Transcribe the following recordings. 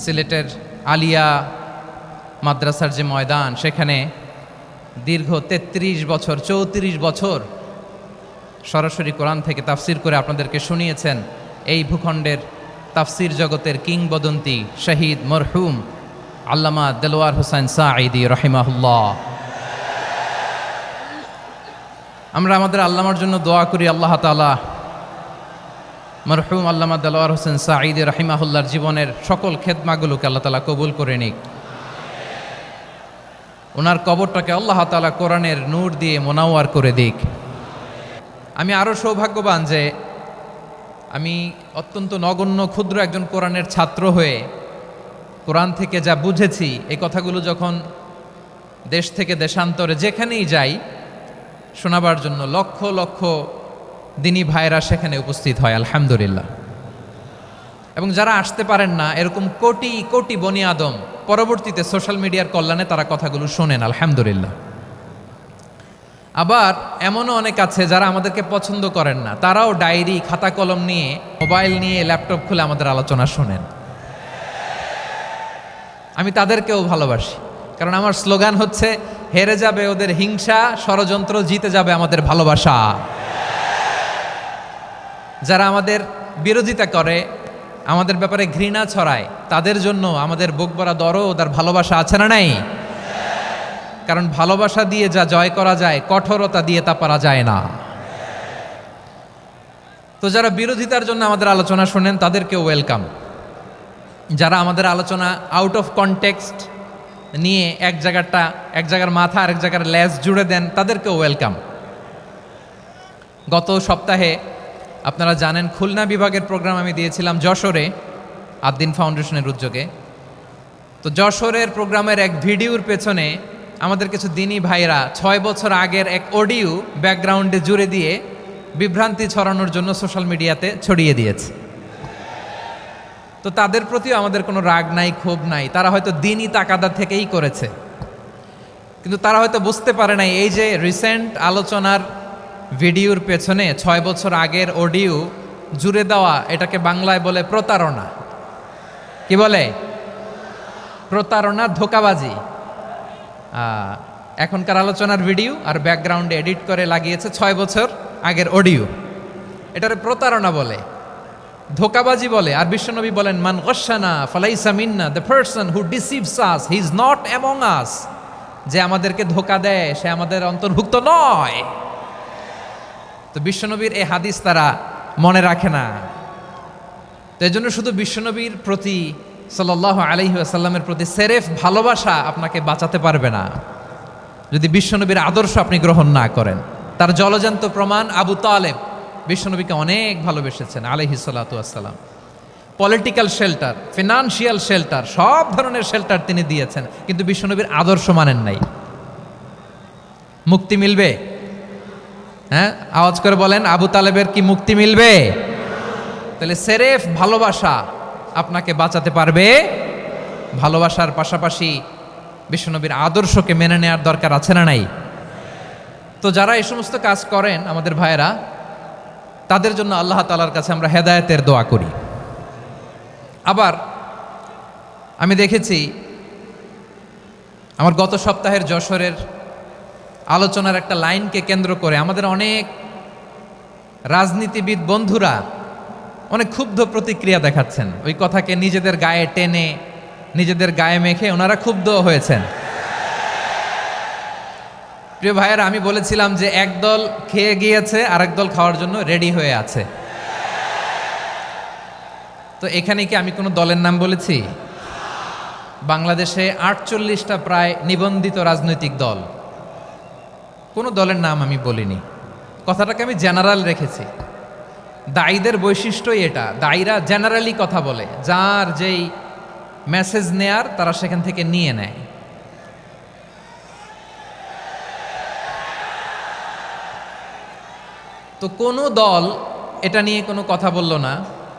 সিলেটের আলিয়া মাদ্রাসার যে ময়দান, সেখানে দীর্ঘ 33 বছর 34 বছর সরাসরি কোরআন থেকে তাফসির করে আপনাদেরকে শুনিয়েছেন এই ভূখণ্ডের তাফসির জগতের কিংবদন্তি শহীদ মরহুম আল্লামা দেলোয়ার হোসেন সাঈদী রাহিমাহুল্লাহ। আমরা আমাদের আল্লামার জন্য দোয়া করি, আল্লাহ তাআলা মরহুম আল্লামা দেলোয়ার হোসেন সাঈদী রাহিমাহুল্লাহর জীবনের সকল খেদমাগুলোকে আল্লাহ তাআলা কবুল করে নিক। ওনার কবরটাকে আল্লাহ তাআলা কোরআনের নূর দিয়ে মোনাওয়ার করে দিক। আমি আরও সৌভাগ্যবান যে আমি অত্যন্ত নগণ্য ক্ষুদ্র একজন কোরআনের ছাত্র হয়ে কোরআন থেকে যা বুঝেছি, এই কথাগুলো যখন দেশ থেকে দেশান্তরে যেখানেই যাই শোনাবার জন্য লক্ষ লক্ষ দিনী ভাইরা সেখানে উপস্থিত হয়, আলহামদুলিল্লাহ। এবং যারা আসতে পারেন না, এরকম কোটি কোটি বনি আদম পরবর্তীতে সোশ্যাল মিডিয়ার কল্যাণে তারা কথাগুলো শোনেন, আলহামদুলিল্লাহ। আবার এমনও অনেক আছে যারা আমাদেরকে পছন্দ করেন না, তারাও ডায়েরি খাতা কলম নিয়ে, মোবাইল নিয়ে, ল্যাপটপ খুলে আমাদের আলোচনা শোনেন। আমি তাদেরকেও ভালোবাসি, কারণ আমার স্লোগান হচ্ছে হেরে যাবে ওদের হিংসা, ষড়যন্ত্র, জিতে যাবে আমাদের ভালোবাসা। যারা আমাদের বিরোধিতা করে, আমাদের ব্যাপারে ঘৃণা ছড়ায়, তাদের জন্য আমাদের বুক ভরা দরদ আর ভালোবাসা আছে না নাই? কারণ ভালোবাসা দিয়ে যা জয় করা যায়, কঠোরতা দিয়ে তা পারা যায় না। তো যারা বিরোধিতার জন্য আমাদের আলোচনা শোনেন তাদেরকেও ওয়েলকাম। যারা আমাদের আলোচনা আউট অফ কনটেক্সট নিয়ে এক জায়গার মাথা আর এক জায়গার লেজ জুড়ে দেন, তাদেরকেও ওয়েলকাম। গত সপ্তাহে আপনারা জানেন খুলনা বিভাগের প্রোগ্রাম আমি দিয়েছিলাম যশোরে, আদ্দিন ফাউন্ডেশনের উদ্যোগে। তো যশোরের প্রোগ্রামের এক ভিডিওর পেছনে আমাদের কিছু দিনী ভাইরা 6 বছর আগের এক অডিও ব্যাকগ্রাউন্ডে জুড়ে দিয়ে বিভ্রান্তি ছড়ানোর জন্য সোশ্যাল মিডিয়াতে ছড়িয়ে দিয়েছে। তো তাদের প্রতিও আমাদের কোনো রাগ নাই, ক্ষোভ নাই। তারা হয়তো দিনই তাকাদা থেকেই করেছে, কিন্তু তারা হয়তো বুঝতে পারে নাই এই যে রিসেন্ট আলোচনার ভিডিওর পেছনে 6 বছর আগের অডিও জুড়ে দেওয়া, এটাকে বাংলায় বলে প্রতারণা। কি বলে? প্রতারণা, ধোঁকাবাজি। এখনকার আলোচনার ভিডিও আর ব্যাকগ্রাউন্ডে এডিট করে লাগিয়েছে 6 বছর আগের অডিও। এটারে প্রতারণা বলে, ধোঁকাবাজি বলে। আর বিশ্বনবী বলেন, মান গশানা ফালাইসা মিন্না, the person who deceives us he is not among us. যে আমাদেরকে ধোঁকা দেয় সে আমাদের অন্তর্ভুক্ত নয়। তো বিশ্বনবীর এই হাদিস তারা মনে রাখে না। তো এই জন্য শুধু বিশ্বনবীর প্রতি সাল্লাল্লাহু আলাইহি ওয়াসাল্লামের প্রতি সেরেফ ভালোবাসা আপনাকে বাঁচাতে পারবে না যদি বিশ্বনবীর আদর্শ আপনি গ্রহণ না করেন। তার জলজান্ত প্রমাণ, আবু তালেব বিশ্বনবীকে অনেক ভালোবেসেছেন আলাইহিস সালাতু ওয়াসসালাম। পলিটিক্যাল শেল্টার, ফিনান্সিয়াল শেল্টার, সব ধরনের শেল্টার তিনি দিয়েছেন, কিন্তু বিশ্বনবীর আদর্শ মানেন নাই। মুক্তি মিলবে? হ্যাঁ, আওয়াজ করে বলেন, আবু তালেবের কি মুক্তি মিলবে? তাহলে সেরেফ ভালোবাসা আপনাকে বাঁচাতে পারবে। ভালোবাসার পাশাপাশি বিশ্বনবীর আদর্শকে মেনে নেওয়ার দরকার আছে না নাই? তো যারা এই সমস্ত কাজ করেন আমাদের ভাইয়েরা, তাদের জন্য আল্লাহ তাআলার কাছে আমরা হেদায়েতের দোয়া করি। আবার আমি দেখেছি আমার গত সপ্তাহের যশোরের আলোচনার একটা লাইনকে কেন্দ্র করে আমাদের অনেক রাজনীতিবিদ বন্ধুরা অনেক ক্ষুব্ধ প্রতিক্রিয়া দেখাচ্ছেন। ওই কথাকে নিজেদের গায়ে টেনে, নিজেদের গায়ে মেখে ওনারা ক্ষুব্ধ হয়েছেন। প্রিয় ভাইয়েরা, আমি বলেছিলাম যে একদল খেয়ে গিয়েছে, আরেক দল খাওয়ার জন্য রেডি হয়ে আছে। তো এখানে কি আমি কোনো দলের নাম বলেছি? বাংলাদেশে 48টা প্রায় নিবন্ধিত রাজনৈতিক দল, কোনো দলের নাম আমি বলিনি। কথাটাকে আমি জেনারেল রেখেছি। দায়ীদের বৈশিষ্ট্যই এটা, দায়ীরা জেনারেলি কথা বলে, যার যেই মেসেজ নেয়ার তারা সেখান থেকে নিয়ে নেয়। তো কোনো দল এটা নিয়ে কোনো কথা বলল না,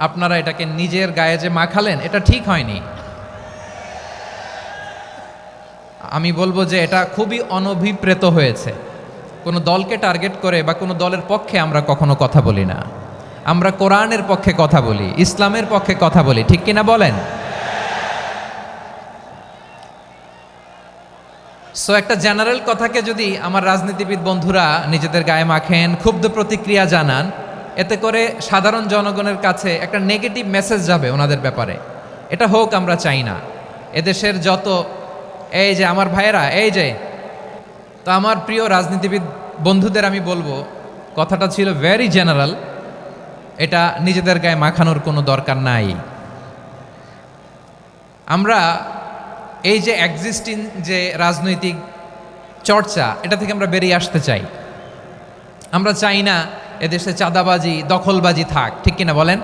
আপনারা এটাকে নিজের গায়ে যে মাখালেন, এটা ঠিক হয়নি। আমি বলবো যে এটা খুবই অনভিপ্রেত হয়েছে। কোনো দলকে টার্গেট করে বা কোনো দলের পক্ষে আমরা কখনো কথা বলি না। আমরা কোরআনের পক্ষে কথা বলি, ইসলামের পক্ষে কথা বলি, ঠিক কিনা বলেন? সো একটা জেনারেল কথাকে যদি আমার রাজনীতিবিদ বন্ধুরা নিজেদের গায়ে মাখেন, ক্ষুব্ধ প্রতিক্রিয়া জানান, এতে করে সাধারণ জনগণের কাছে একটা নেগেটিভ মেসেজ যাবে ওনাদের ব্যাপারে। এটা হোক আমরা চাই না। এদেশের যত এই যে আমার ভাইয়েরা, এই যে, তো আমার প্রিয় রাজনীতিবিদ বন্ধুদের আমি বলবো, কথাটা ছিল ভেরি জেনারেল, এটা নিজেদের গায়ে মাখানোর কোনো দরকার নাই। আমরা এই যে এক্সিস্টিং যে রাজনৈতিক চর্চা, এটা থেকে আমরা বেরিয়ে আসতে চাই। আমরা চাই না এদেশে চাঁদাবাজি, দখলবাজি থাক, ঠিক কিনা বলেন?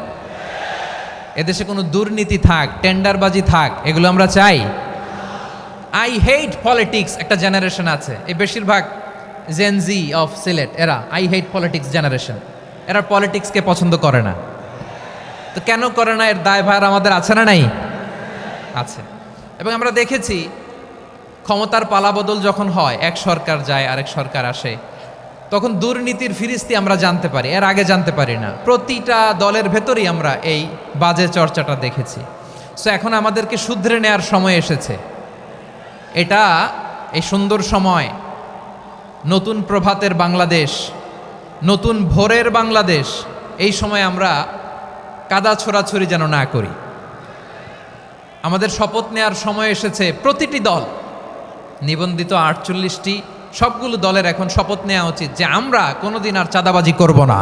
এদেশে কোনো দুর্নীতি থাক, টেন্ডারবাজি থাক, এগুলো আমরা চাই। আই হেট পলিটিক্স একটা জেনারেশন আছে, এই বেশিরভাগ জেনজি অফ সিলেট, এরা আই হেট পলিটিক্স জেনারেশন, এরা পলিটিক্সকে পছন্দ করে না। তো কেন করে না, এর দায়ভার আমাদের আছে না নাই? আছে। এবং আমরা দেখেছি ক্ষমতার পালাবদল যখন হয়, এক সরকার যায় আরেক সরকার আসে, তখন দুর্নীতির ফিরিস্তি আমরা জানতে পারি, এর আগে জানতে পারি না। প্রতিটা দলের ভেতরেই আমরা এই বাজে চর্চাটা দেখেছি। সো এখন আমাদেরকে শুধরে নেওয়ার সময় এসেছে। এটা এই সুন্দর সময়, নতুন প্রভাতের বাংলাদেশ, নতুন ভোরের বাংলাদেশ, এই সময় আমরা কাদা ছোড়াছুড়ি যেন না করি। আমাদের শপথ নেওয়ার সময় এসেছে। প্রতিটি দল, নিবন্ধিত 48টি, সবগুলো দলের এখন শপথ নেওয়া উচিত যে আমরা কোনোদিন আর চাঁদাবাজি করব না,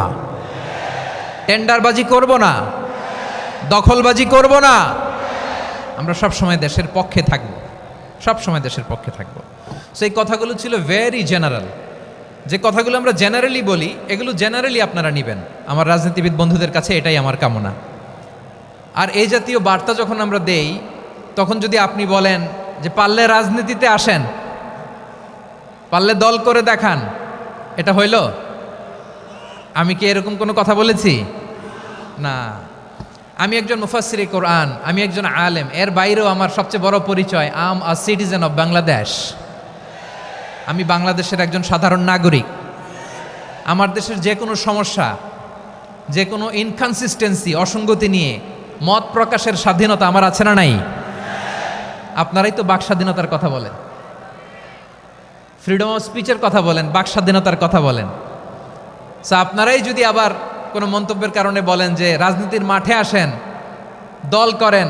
টেন্ডারবাজি করব না, দখলবাজি করব না। আমরা সবসময় দেশের পক্ষে থাকব, সবসময় দেশের পক্ষে থাকব। সেই কথাগুলো ছিল ভেরি জেনারেল। যে কথাগুলো আমরা জেনারেলি বলি, এগুলো জেনারেলি আপনারা নেবেন। আমার রাজনীতিবিদ বন্ধুদের কাছে এটাই আমার কামনা। আর এই জাতীয় বার্তা যখন আমরা দেই, তখন যদি আপনি বলেন যে পারলে রাজনীতিতে আসেন, পারলে দল করে দেখান, এটা হইল? আমি কি এরকম কোনো কথা বলেছি? না। আমি একজন মুফাসসিরে কোরআন, আমি একজন আলেম, এর বাইরেও আমার সবচেয়ে বড় পরিচয় আম আ সিটিজেন অফ বাংলাদেশ। আমি বাংলাদেশের একজন সাধারণ নাগরিক। আমার দেশের যে কোনো সমস্যা, যে কোনো ইনকনসিস্টেন্সি, অসঙ্গতি নিয়ে মত প্রকাশের স্বাধীনতা আমার আছে না নাই? আপনারাই তো বাক স্বাধীনতার কথা বলেন, ফ্রিডম অফ স্পিচের কথা বলেন, বাক স্বাধীনতার কথা বলেন। সো আপনারাই যদি আবার কোনো মন্তব্যের কারণে বলেন যে রাজনীতির মাঠে আসেন, দল করেন,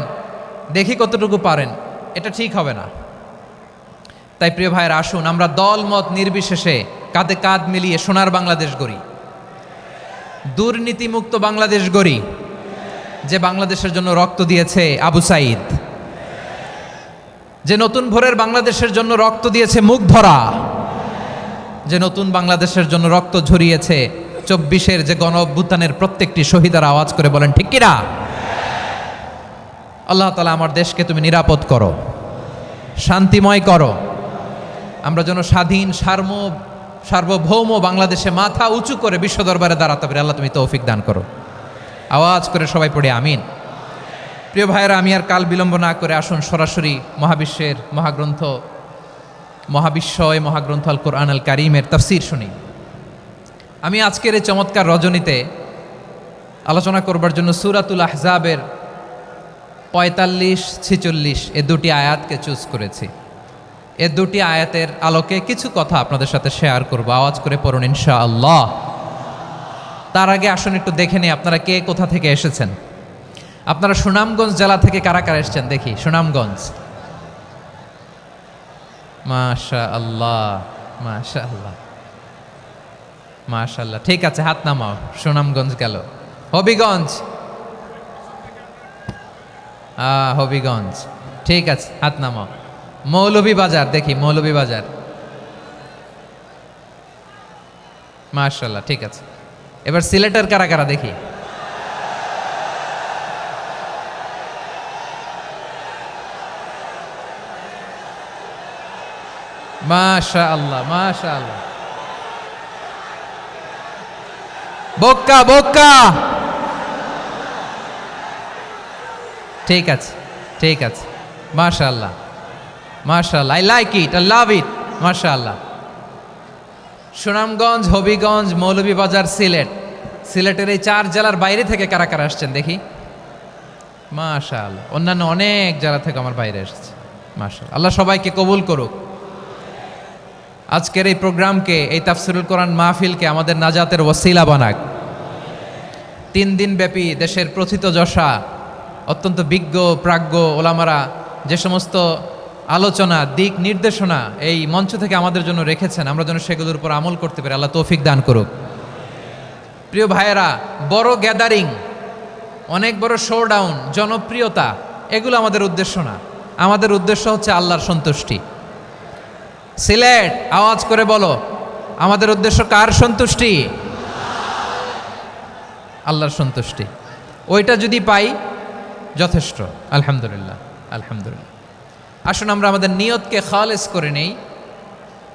দেখি কতটুকু পারেন, এটা ঠিক হবে না। তাই প্রিয় ভাইয়েরা, আসুন আমরা দল মত নির্বিশেষে কাঁধে কাঁধ মিলিয়ে সোনার বাংলাদেশ গড়ি, দুর্নীতিমুক্ত বাংলাদেশ গড়ি, যে বাংলাদেশের জন্য রক্ত দিয়েছে আবু সাঈদ, যে নতুন ভোরের বাংলাদেশের জন্য রক্ত দিয়েছে মুগ্ধরা, যে নতুন বাংলাদেশের জন্য রক্ত ঝরিয়েছে 24-এর যে গণ অভ্যুত্থানের প্রত্যেকটি শহীদার। আওয়াজ করে বলেন ঠিক কিনা? আল্লাহ তাআলা আমার দেশকে তুমি নিরাপদ করো, শান্তিময় করো। আমরা যেন স্বাধীন সার্বভৌম বাংলাদেশে মাথা উঁচু করে বিশ্ব দরবারে দাঁড়াতে পারি। আল্লাহ তুমি তৌফিক দান করো। আওয়াজ করে সবাই পড়ে আমিন। প্রিয় ভাইয়েরা, আমি আর কাল বিলম্ব না করে আসুন সরাসরি মহাবিশ্বের মহাগ্রন্থ, মহাবিশ্বয় মহাগ্রন্থ আল কোরআন আল কারীমের তাফসীর শুনি। আমি আজকের এই চমৎকার রজনীতে আলোচনা করবার জন্য সূরাতুল আহজাবের 45-46 এ দুটি আয়াতকে চুজ করেছি। এ দুটি আয়াতের আলোকে কিছু কথা আপনাদের সাথে শেয়ার করব। আওয়াজ করে পড়ুন ইনশাআল্লাহ। তার আগে আসুন একটু দেখে নিই আপনারা কে কোথা থেকে এসেছেন। আপনারা সুনামগঞ্জ জেলা থেকে কারা কারা এসেছেন দেখি। সুনামগঞ্জ, মাশাআল্লাহ মাশাআল্লাহ মাশাআল্লাহ, ঠিক আছে, হাত নামাও। সুনামগঞ্জ গেল। হবিগঞ্জ, হবিগঞ্জ, ঠিক আছে, হাত নামাও। মৌলভীবাজার, দেখি মৌলভীবাজার, মাশাআল্লাহ, ঠিক আছে। এবার সিলেটের কারা কারা দেখি। মাশাআল্লাহ মাশাআল্লাহ। বক্কা বক্কা, ঠিক আছে ঠিক আছে, মাশাআল্লাহ মাশাআল্লাহ, I like it, I love it, মাশাআল্লাহ। সুনামগঞ্জ, হবিগঞ্জ, মৌলভীবাজার, সিলেট। সিলেটের এই 4 জেলার বাইরে থেকে কারা কারা আসছেন দেখি। মাশাআল্লাহ, অন্যান্য অনেক জেলা থেকে আমার বাইরে এসেছে। মাশাআল্লাহ, আল্লাহ সবাইকে কবুল করুক। আজকের এই প্রোগ্রামকে, এই তাফসিরুল কোরআন মাহফিলকে আমাদের নাজাতের ওয়াসিলা বানাক। 3 দিন ব্যাপী দেশের প্রথিতযশা অত্যন্ত বিজ্ঞ প্রাজ্ঞ ওলামারা যে সমস্ত আলোচনা, দিক নির্দেশনা এই মঞ্চ থেকে আমাদের জন্য রেখেছেন, আমরা যেন সেগুলোর উপর আমল করতে পারি। আল্লাহ তৌফিক দান করুক। প্রিয় ভাইয়েরা, বড় গ্যাদারিং, অনেক বড় শোডাউন, জনপ্রিয়তা, এগুলো আমাদের উদ্দেশ্য না। আমাদের উদ্দেশ্য হচ্ছে আল্লাহর সন্তুষ্টি। সিলেট, আওয়াজ করে বলো, আমাদের উদ্দেশ্য কার সন্তুষ্টি? আল্লাহর সন্তুষ্টি। ওইটা যদি পাই যথেষ্ট। আলহামদুলিল্লাহ, আলহামদুলিল্লাহ। আসুন আমরা আমাদের নিয়তকে খালেস করে নেই।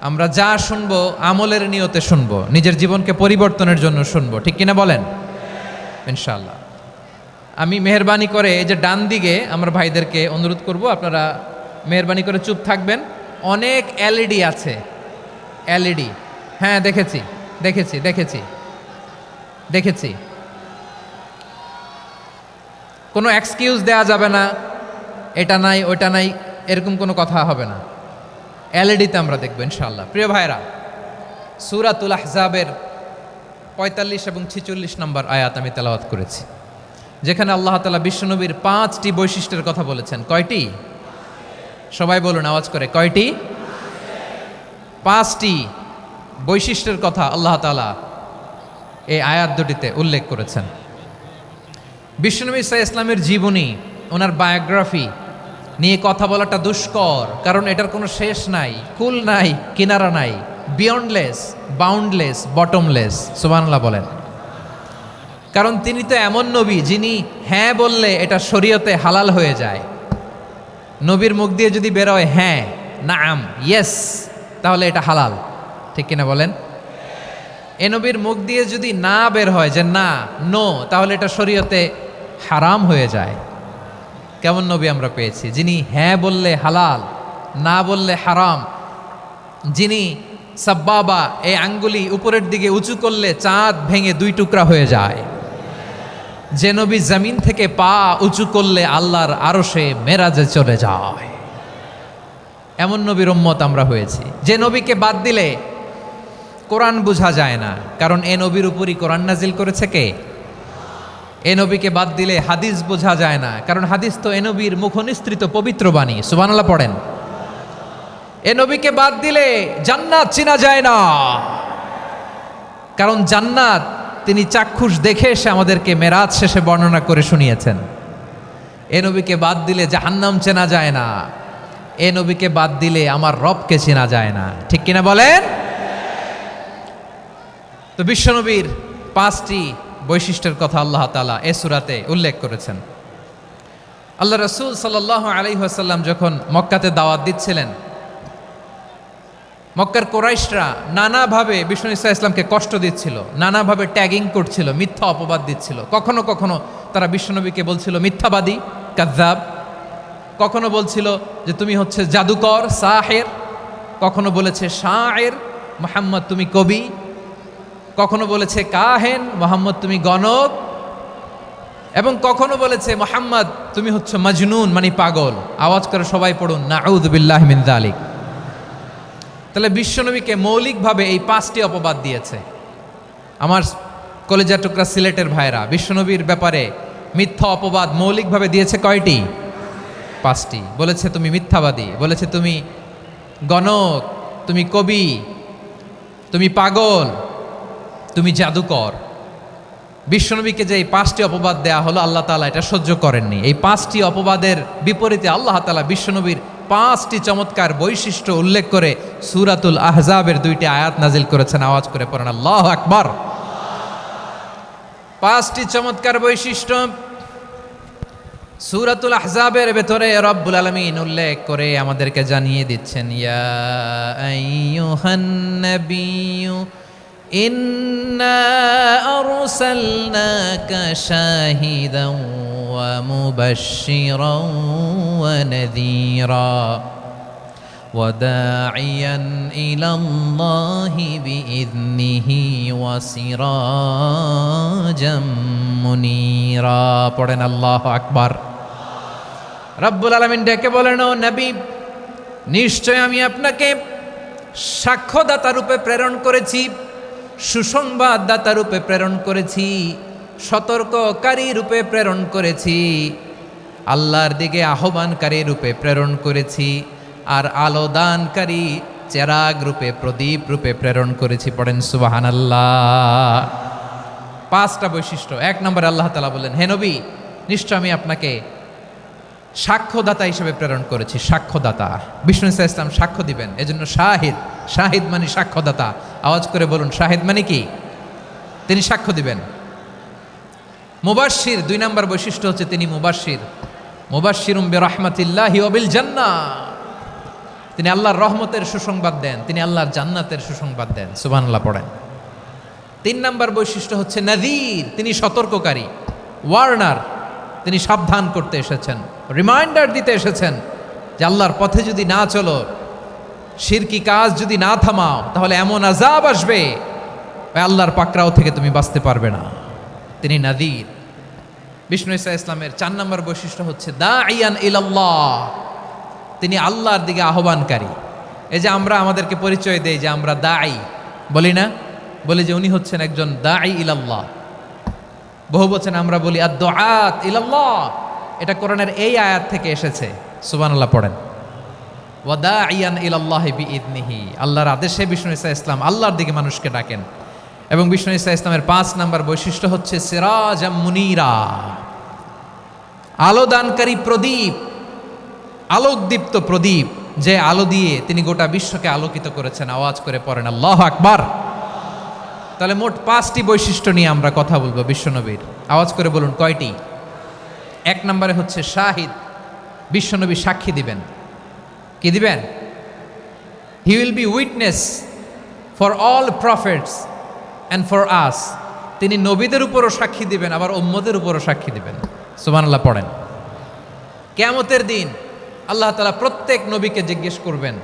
আমরা যা শুনবো আমলের নিয়তে শুনবো, নিজের জীবনকে পরিবর্তনের জন্য শুনবো, ঠিক কিনা বলেন? ইনশাআল্লাহ। আমি মেহরবানি করে এই যে ডান দিকে আমার ভাইদেরকে অনুরোধ করব, আপনারা মেহরবানি করে চুপ থাকবেন। অনেক এলইডি আছে, এলইডি। হ্যাঁ, দেখেছি দেখেছি দেখেছি দেখেছি। কোনো এক্সকিউজ দেওয়া যাবে না, এটা নাই ওইটা নাই, এরকম কোনো কথা হবে না। এলইডিতে আমরা দেখব ইনশাআল্লাহ। প্রিয় ভাইরা, সূরাতুল আহজাবের 45 এবং 46 নম্বর আয়াত আমি তেলাওয়াত করেছি, যেখানে আল্লাহ তাআলা বিশ্বনবীর 5টি বৈশিষ্ট্যের কথা বলেছেন। কয়টি? সবাই বলুন আওয়াজ করে, কয়টি? 5টি বৈশিষ্ট্যের কথা আল্লাহ তাআলা এই আয়াত দুটিতে উল্লেখ করেছেন। বিশ্বনবী সাল্লাল্লাহু আলাইহি ওয়াসাল্লামের জীবনী, ওনার বায়োগ্রাফি নিয়ে কথা বলাটা দুষ্কর, কারণ এটার কোনো শেষ নাই, কুল নাই, কিনারা নাই, বিয়ন্ডলেস, বাউন্ডলেস, বটমলেস। সুবহানাল্লাহ বলেন। কারণ তিনি তো এমন নবী যিনি হ্যাঁ বললে এটা শরীয়তে হালাল হয়ে যায়। নবীর মুখ দিয়ে যদি বেরোয় হ্যাঁ, নাম, ইয়েস, তাহলে এটা হালাল, ঠিক কিনা বলেন? এ নবীর মুখ দিয়ে যদি না বের হয় যে না, নো, তাহলে এটা শরীয়তে হারাম হয়ে যায়। কেমন নবী আমরা পেয়েছি, যিনি হ্যাঁ বললে হালাল, না বললে হারাম, যিনি সাব্বাবা, এই আঙ্গুলি উপরের দিকে উঁচু করলে চাঁদ ভেঙে 2 টুকরা হয়ে যায়, যে নবী জমিন থেকে পা উঁচু করলে আল্লাহর আরশে মেরাজে চলে যায়। এমন নবীর উম্মত আমরা হয়েছি। যে নবীকে বাদ দিলে কোরআন বোঝা যায় না, কারণ এ নবীর উপরই কোরআন নাজিল করেছে কে? এ নবীকে বাদ দিলে হাদিস বোঝা যায় না, কারণ হাদিস তো এ নবীর মুখনিসৃত পবিত্র বাণী। সুবহানাল্লাহ পড়েন। এ নবীকে বাদ দিলে জান্নাত চিনা যায় না, কারণ জান্নাত তিনি চাক্ষুষ দেখে এসে আমাদেরকে মেরাজ শেষে বর্ণনা করে শুনিয়েছেন। এ নবীকে বাদ দিলে জাহান্নাম চেনা যায় না, এ নবীকে বাদ দিলে আমার রবকে চেনা যায় না, ঠিক কিনা বলেন? তো বিশ্বনবীর 5টি বৈশিষ্ট্যের কথা আল্লাহ তাআলা এই সূরাতে উল্লেখ করেছেন। আল্লাহ রাসূল সাল্লাল্লাহু আলাইহি ওয়াসাল্লাম যখন মক্কাতে দাওয়াত দিচ্ছিলেন, মক্কার কুরাইশরা নানাভাবে বিষ্ণু ঈসা ইসলামকে কষ্ট দিচ্ছিল, নানাভাবে ট্যাগিং করছিল, মিথ্যা অপবাদ দিচ্ছিল। কখনো কখনো তারা বিশ্বনবীকে বলছিল মিথ্যাবাদী, কাযযাব। কখনো বলছিল যে তুমি হচ্ছে জাদুকর, সাহের। কখনো বলেছে শায়ের, মুহাম্মদ তুমি কবি। কখনো বলেছে কাহেন, মুহাম্মদ তুমি গণক। এবং কখনো বলেছে মুহাম্মদ তুমি হচ্ছে মাজনুন, মানে পাগল। আওয়াজ করে সবাই পড়ুন, নাউযু বিল্লাহি মিন যালিক। তাহলে বিশ্বনবীকে মৌলিকভাবে এই 5টি অপবাদ দিয়েছে। আমার কলেজা টুকরা সিলেটের ভাইরা, বিশ্বনবীর ব্যাপারে মিথ্যা অপবাদ মৌলিকভাবে দিয়েছে কয়টি? 5টি। বলেছে তুমি মিথ্যাবাদী, বলেছে তুমি গণক, তুমি কবি, তুমি পাগল, তুমি জাদুকর। বিশ্বনবীকে যে এই 5টি অপবাদ দেয়া হলো, আল্লাহ তাআলা এটা সহ্য করেননি। এই 5টি অপবাদের বিপরীতে আল্লাহ তাআলা বিশ্বনবীর 5টি চমৎকার বৈশিষ্ট্য উল্লেখ করে সূরাতুল আহজাবের 2টি আয়াত নাজিল করেছেন। আওয়াজ করে পড়েন আল্লাহু আকবার। 5টি চমৎকার বৈশিষ্ট্য সূরাতুল আহজাবের ভেতরে রব্বুল আলামিন উল্লেখ করে আমাদেরকে জানিয়ে দিচ্ছেন, ইয়া আইয়ুহান নাবিয়্যু ইন্না আরসালনাকা শাহিদান ওয়া মুবাশশিরান ওয়া নাযীরা ওয়া দাঈয়ান ইলাল্লাহি বিইذনিহি ওয়া সিরাজাম মুনীরা। পড়েন আল্লাহু আকবার। রব্বুল আলামিন ডেকে বলেন, ও নবী, নিশ্চয় আমি আপনাকে সাক্ষ্যদাতা রূপে প্রেরণ করেছি, সুসংবাদদাতা রূপে প্রেরণ করেছি, সতর্ককারী রূপে প্রেরণ করেছি, আল্লাহর দিকে আহ্বানকারী রূপে প্রেরণ করেছি, আর আলো দানকারী চেরাগ রূপে, প্রদীপ রূপে প্রেরণ করেছি। পড়েন সুবহানাল্লাহ। 5টা বৈশিষ্ট্য। 1 নম্বরে আল্লাহ তাআলা বললেন, হে নবী, নিশ্চয় আমি আপনাকে সাক্ষ্যদাতা হিসেবে প্রেরণ করেছি। সাক্ষ্যদাতা, বিষ্ণু ইসা ইসলাম সাক্ষ্য দিবেন, এজন্য শাহিদ। শাহিদ মানে সাক্ষ্যদাতা। আওয়াজ করে বলুন, শাহিদ মানে কি? তিনি সাক্ষ্য দিবেন। মুবাশশির, 2 নম্বর বৈশিষ্ট্য হচ্ছে তিনি মুবাশশির। মুবাশশিরুম বিরহমাতিল্লাহি ওয়া বিল জান্নাহ, তিনি আল্লাহর রহমতের সুসংবাদ দেন, তিনি আল্লাহর জান্নাতের সুসংবাদ দেন। সুবহানাল্লাহ পড়েন। 3 নম্বর বৈশিষ্ট্য হচ্ছে নাযীর, তিনি সতর্ককারী, ওয়ার্নার, তিনি সাবধান করতে এসেছেন, রিমাইন্ডার দিতে এসেছেন যে আল্লাহর পথে যদি না চলো, শিরকি কাজ যদি না থামাও, তাহলে এমন আযাব আসবে আল্লাহর পাকড়াও থেকে তুমি বাঁচতে পারবে না। তিনি নাযীর। বিষ্ণু ইসা ইসলামের 4 নম্বর বৈশিষ্ট্য হচ্ছে দাঈয়ান ইলাল্লাহ, তিনি আল্লাহর দিকে আহ্বানকারী। এই যে আমরা আমাদেরকে পরিচয় দেই যে আমরা দাঈ, বলি না? বলি যে উনি হচ্ছেন একজন দাঈ ইলাল্লাহ। বহু বচনে আমরা বলি আদ-দুআত ইলাল্লাহ। এটা কোরআনের এই আয়াত থেকে এসেছে। সুবহানাল্লাহ পড়েন। ওয়া দাঈয়ান ইলাল্লাহি বিইذনিহি, আল্লাহর আদেশে বিষ্ণু ইসা ইসলাম আল্লাহর দিকে মানুষকে ডাকেন। এবং বিষ্ণু ইসা ইসলামের 5 নম্বর বৈশিষ্ট্য হচ্ছে সিরাজাম মুনীরা, আলোদানকারী প্রদীপ, আলোকদীপ্ত প্রদীপ, যে আলো দিয়ে তিনি গোটা বিশ্বকে আলোকিত করেছেন। আওয়াজ করে পড়েন আল্লাহু আকবার। তাহলে মোট 5টি বৈশিষ্ট্য নিয়ে আমরা কথা বলবো বিশ্বনবীর। আওয়াজ করে বলুন কয়টি? 1 নম্বরে হচ্ছে শাহিদ, বিশ্বনবী সাক্ষী দিবেন। কি দিবেন? He will be witness for all prophets and for us, তিনি নবীদের উপরও সাক্ষী দিবেন, আবার উম্মতের উপরও সাক্ষী দিবেন। সুবহানাল্লাহ পড়েন। কিয়ামতের দিন আল্লাহ তাআলা প্রত্যেক নবীকে জিজ্ঞেস করবেন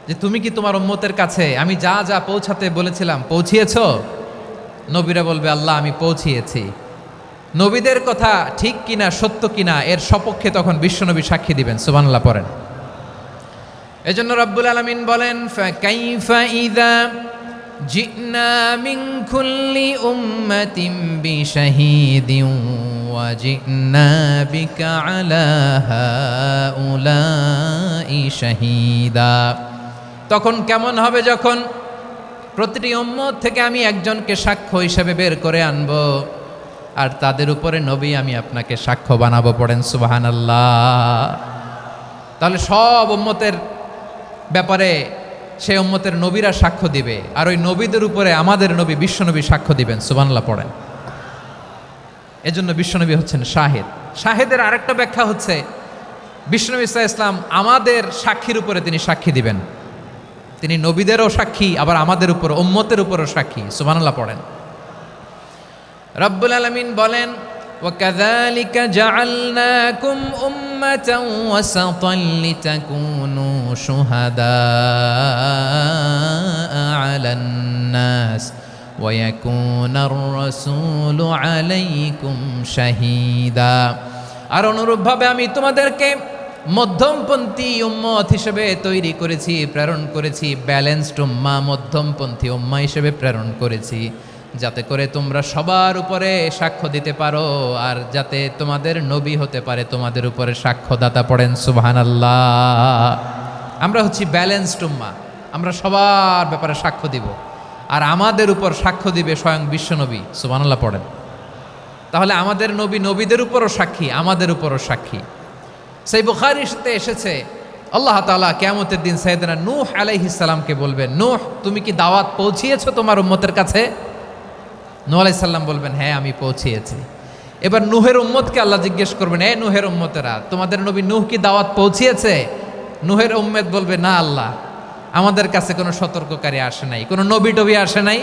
যে তুমি কি তোমার উম্মতের কাছে আমি যা যা পৌঁছাতে বলেছিলাম পৌঁছিয়েছো? নবীরা বলবে আল্লাহ আমি পৌঁছিয়েছি। নবীদের কথা ঠিক কিনা, সত্য কিনা, এর সপক্ষে তখন বিশ্বনবী সাক্ষী দিবেন। সুবহানাল্লাহ পড়েন। এজন্য রব্বুল আলামিন বলেন ফাকাইফা ইযা জিনা মিন কুল্লি উম্মাতিন বিশাহীদিন ওয়া জিনা বিকা আলা হাউলাই শাহীদা। তখন কেমন হবে যখন প্রতিটি উম্মত থেকে আমি একজনকে সাক্ষ্য হিসেবে বের করে আনব, আর তাদের উপরে নবী আমি আপনাকে সাক্ষ্য বানাবো। পড়েন সুবহানাল্লাহ। তাহলে সব উম্মতের ব্যাপারে সেই উম্মতের নবীরা সাক্ষ্য দিবে, আর ওই নবীদের উপরে আমাদের নবী বিশ্বনবী সাক্ষ্য দিবেন। সুবহানাল্লাহ পড়েন। এজন্য বিশ্বনবী হচ্ছেন শাহিদ। শাহিদের আরেকটা ব্যাখ্যা হচ্ছে বিশ্বনবী সাল্লাল্লাহু আলাইহি ওয়াসাল্লাম আমাদের সাক্ষীর উপরে তিনি সাক্ষী দিবেন। তিনি নবীদেরও সাক্ষী, আবার আমাদের উপর উম্মতের উপরও সাক্ষী। সুবহানাল্লাহ পড়েন। রব্বুল আলামিন বলেন وَكَذَلِكَ جَعَلْنَاكُمْ أُمَّةً وَسَطًا لِتَكُونُوا شُهَدَاءَ عَلَى النَّاسِ وَيَكُونَ الرَّسُولُ عَلَيْكُمْ شَهِيدًا। আর অনুরূপভাবে আমি তোমাদেরকে মধ্যমপন্থী উম্মত হিসেবে তৈরি করেছি, প্রেরণ করেছি। ব্যালেন্সড উম্মাহ, মধ্যমপন্থী উম্মাহ হিসেবে প্রেরণ করেছি, যাতে করে তোমরা সবার উপরে সাক্ষ্য দিতে পারো, আর যাতে তোমাদের নবী হতে পারে তোমাদের উপরে সাক্ষ্যদাতা। পড়েন সুবহানাল্লাহ। আমরা হচ্ছি ব্যালেন্সড উম্মাহ, আমরা সবার ব্যাপারে সাক্ষ্য দিব, আর আমাদের উপর সাক্ষ্য দিবে স্বয়ং বিশ্বনবী। সুবহানাল্লাহ পড়েন। তাহলে আমাদের নবী নবীদের উপরও সাক্ষী, আমাদের উপরও সাক্ষী। সেই বুখারীতে এসেছে আল্লাহ তাআলা কিয়ামতের দিন সাইয়েদনা নূহ আলাইহিস সালামকে বলবেন, নূহ তুমি কি দাওয়াত পৌঁছিয়েছো তোমার উম্মতের কাছে? নূহ আলাইহিস সালাম বলবেন হ্যাঁ আমি পৌঁছিয়েছি। এবার নূহের উম্মতকে আল্লাহ জিজ্ঞেস করবেন, এ নূহের উম্মতেরা তোমাদের নবী নূহ কি দাওয়াত পৌঁছিয়েছে? নূহের উম্মত বলবে না আল্লাহ, আমাদের কাছে কোনো সতর্ককারী আসে নাই, কোনো নবী টবি আসে নাই,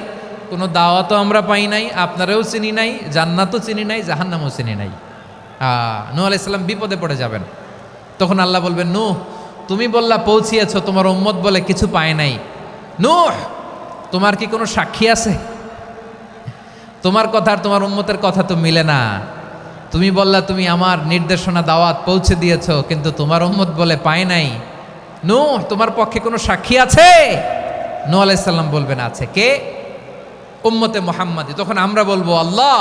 কোনো দাওয়াতও আমরা পাই নাই, আপনারাও চিনি নাই, জান্নাতও চিনি নাই, জাহান্নামও চিনি নাই। নূহ আলাইহিস সালাম বিপদে পড়ে যাবেন। তখন আল্লাহ বলবেন নূহ তুমি বললা পৌঁছিয়েছো, তোমার উম্মত বলে কিছু পায় নাই। নূহ তোমার কি কোনো সাক্ষী আছে? তোমার কথা আর তোমার উম্মতের কথা তো মিলে না। তুমি বললা তুমি আমার নির্দেশনা দাওয়াত পৌঁছে দিয়েছো, কিন্তু তোমার উম্মত বলে পায় নাই। নূহ তোমার পক্ষে কোনো সাক্ষী আছে? নূহ আলাইহিস সালাম বলবেন আছে। কে? উম্মতে মুহাম্মাদি। তখন আমরা বলবো আল্লাহ,